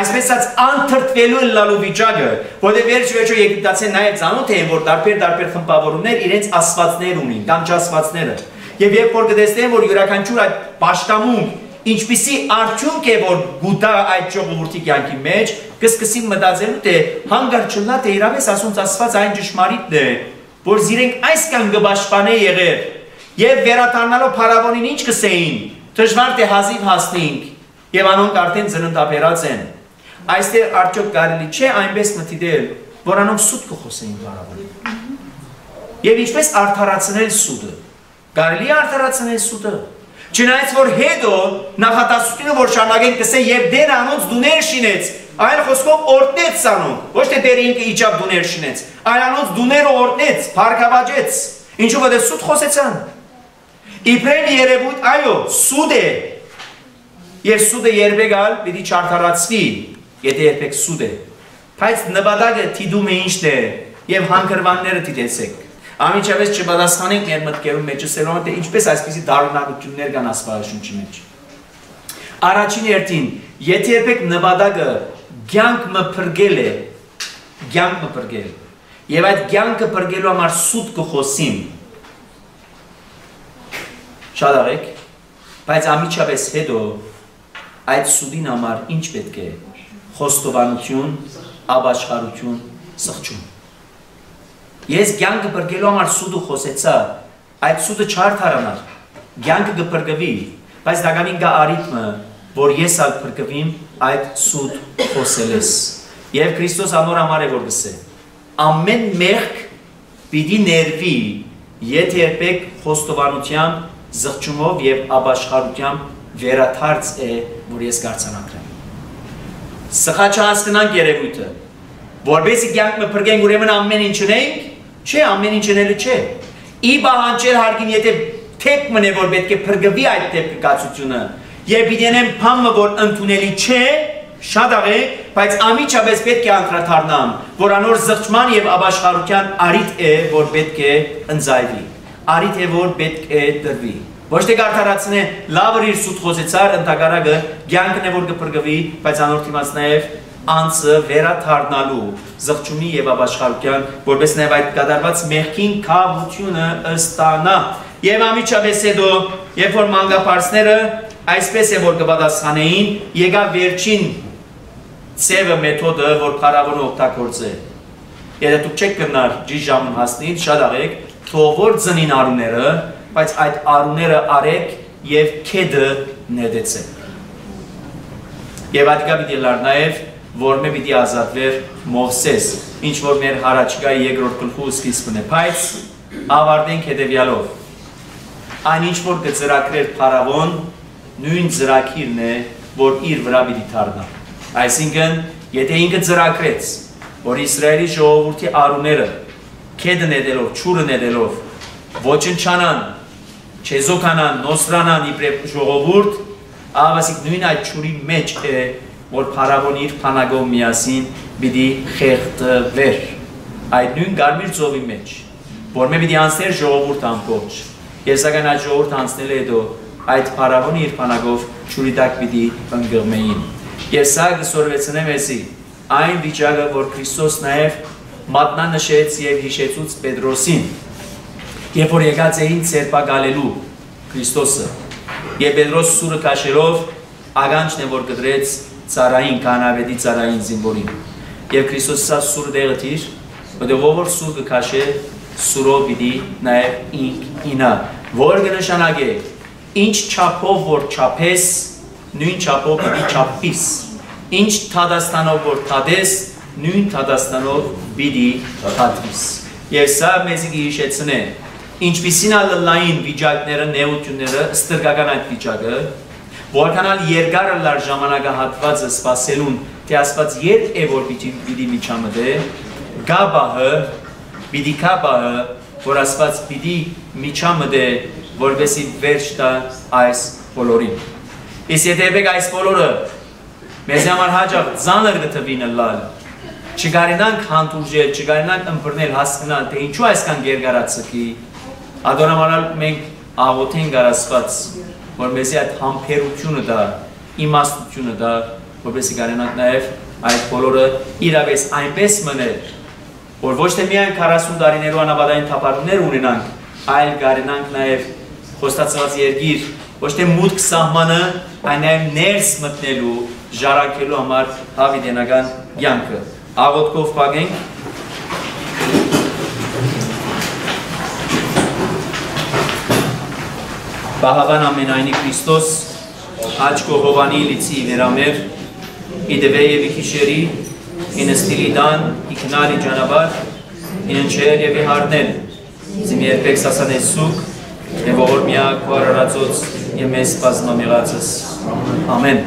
այսպես ասած անթրթվելու լալու վիճակը, որտեղ վերջիվերջո եգիպտացիներն նաև ծանոթ էին, որ տարբեր խմբավորումներ իրենց աստվածներ ունին, կամ չաստվածները։ Եվ երբ որ կտեսնեն, որ յուրաքանչյուր այդ պաշտամունք ինչպիսի արդյունք է, որ գուտա այդ ժողովրդի կյանքի մեջ, կսկսի մտածելու թե հանգար չլա թե իրավես ասոնց աստված այն ճշմարիտն է, որ զիրենք այսքան կպաշտպանե եղեր, եւ վերադառնալով փարավոնին ինչ կսեին, դժվար թե հազիվ հասնենք, եւ անոնք արդեն ծննդաբերած են։ Այստեղ արդյոք կարելի չէ այնպես մտիդել, որ անոնք սուտ կխոսեին փարավոնին։ Եվ ինչպես արդարացնել սուտը։ Կարելի է արդարացնել սուտը։ Չնայած որ հետո նախատասությունը որ շարունակեն կսե եւ դեր անոնց դուներ շինեց, այլ խոսքով օրտնեց անոնք, ոչ թե դերը ինքը իջավ դուներ շինեց, այլ անոնց դուները օրտնեց, փառքաբաճեց։ Ինչու որ սուտ խոսեցան։ Իբրեն երևույթ, այո, սուտ է։ Եվ սուտը երբեք ալ պիտի չարդարացվի, եթե երբեք սուտ է։ Բայց նպատակը թիդում է ինչն է, եւ հանգրվանները թիդեցեք։ Ամիջապես չպատասխանենք մեր մտքերում մեջ ասելով թե ինչպես այսպիսի դառնալություններ կան Աստվածաշնչի մեջ։ Առաջին հերթին, եթե երբեք նպատակը կյանք մփրկել է, կյանք մփրկել, եւ այդ կյանքը փրկելու համար սուտ կխոսին, շատ արեք, բայց ամիջապես հետո այդ սուտին համար ինչ պետք է, խոստովանություն, ապաշխարություն, սղճում։ Ես կյանքը փրկելու համար սուտը խոսեցա, այդ սուտը չարդարանար, կյանքը կփրկվի, բայց դակամին կա արիթմը, որ ես ալ փրկվիմ այդ սուտ խոսելես։ Եվ Քրիստոս անոր համար է որ գսե, ամեն մեղք պիտի ներվի, եթե երբեք խոստովանությամբ, զղջումով եւ ապաշխարությամբ վերաթարց է, որ ես կարծանանքրեմ։ Սխա չհասկանանք երևույթը, որբեսի կյանքը փրկենք ուրեմն ամեն ինչ ունենք, չէ, ամեն ինչ ունելը չէ։ Ի բանջեր հարգին եթե թեփ մնե որ պետք է փրկվի այդ թեփկացությունը, եւ պիտենեմ փամը որ ընդունելի չէ, շատ աղե, բայց ամիջապես պետք է անդրադառնամ, որ անոր զղջման եւ ապաշխարության արիթ է, որ պետք է ընձայվի, արիթ է, որ պետք է դրվի։ Ոչ թե կարդարացնե լավր իր սուտ խոսեցար ընդհակառակը կյանքն է որ կփրկվի, բայց անոր դիմաց նաեւ անձը վերաթարնալու զղջումի եւ ապաշխարության, որպես նաեւ այդ կատարված մեղքին քավությունը ըստանա։ Եվ ամիջապես հետո, երբ որ մանկապարծները այսպես է որ կպատասխանեին, եկավ վերջին ծևը մեթոդը, որ փարավոնը օգտագործե։ Եթե դուք չեք գնար ճիշտ ժամին հասնին, շատ աղեք, թող որ ծնին արուները, բայց այդ արուները արեք եւ քեդը ներդեցեք։ Եվ այդ կապիտի լար նաեւ որ մե պիտի ազատվեր Մովսես, ինչ որ մեր հարաճկայի երկրորդ գլխու սկիզբն է, բայց ավարտենք հետևյալով։ այն ինչ որ կծրակրեր Փարավոն, նույն ծրակիրն է, որ իր վրա պիտի դառնա։ Այսինքն, եթե ինքը ծրակրեց, որ Իսրայելի ժողովրդի արուները քեդը նետելով, ճուրը նետելով, ոչնչանան, չեզոքանան, նոսրանան իբրև ժողովուրդ, ավասիկ նույն այդ ճուրի մեջ է, որ Փարավոն իր փանագով միասին պիտի խեղդվեր։ Այդ նույն Գարմիր ծովի մեջ, որ մենք պիտի անցներ ժողովուրդ ամբողջ, եւ սակայն այդ ժողովուրդ անցնել հետո այդ Փարավոնը իր փանագով ճուրի տակ պիտի ընկղմեին։ Եվ սա կսորվեցնեմ էսի այն վիճակը, որ Քրիստոս նաև մատնանշեց եւ հիշեցուց Պետրոսին, երբ որ եկած էին ցերպակալելու Քրիստոսը, եւ Պետրոս սուրը քաշելով ագանչն է որ կդրեց ծառային կանավետի ծառային զինվորին։ Եվ Քրիստոսը սա սուրը դեղտիր, որտեղ ով սուր կքաշե սուրով պիտի նաև ինքինա, որ կնշանակե ինչ չափով որ չափես, նույն չափով պիտի չափվիս, ինչ թադաստանով որ թադես, նույն թադաստանով պիտի թադվիս։ Եվ սա մեզի կհիշեցնե, ինչպիսին ալլային վիճակները, նեղությունները, ստրկական այդ վիճակը, որքանալ երկար լար ժամանակահատվածը սպասելուն, թե Աստված երբ է որ պիտի միջամտե, գաբահը, պիտի կաբահը, որ Աստված պիտի միջամտե, որպեսի վերջ տա այս բոլորին։ Իսկ եթե եպեք այս բոլորը մեզ համար հաճախ ծանր գտվին լալ, չկարենանք հանդուրժել, չկարենանք ըմբռնել, հասկանալ, թե ինչու այսքան գերգարացկի, ադոնամանալ մենք աղոթենք Աստված, որ մեզի այդ համբերությունը դա, իմաստությունը դա, որպեսի կարենանք նաև այդ բոլորը իրապես այնպես մնել, որ ոչ թե միայն 40 տարիներու անաբադային թափառումներ ունենանք, այլ կարենանք նաև խոստացված երկիր, ոչ թե մուտք սահմանը, այլ նաև ներս մտնելու, ժառանգելու համար հավիտենական կյանքը։ Աղոթքով փակենք։ Բահավան ամենայնի Քրիստոս, աչքո հովանի լիցի վերամեր, իդվե և իքիշերի, ինստիլի դան, իքնալի ճանաբար, ինընչել և իհարնել, զիմ երբեք սասանես սուկ, և ողոր միակ ու արարածոց և մեզ պազմամեղացս։ Ամեն։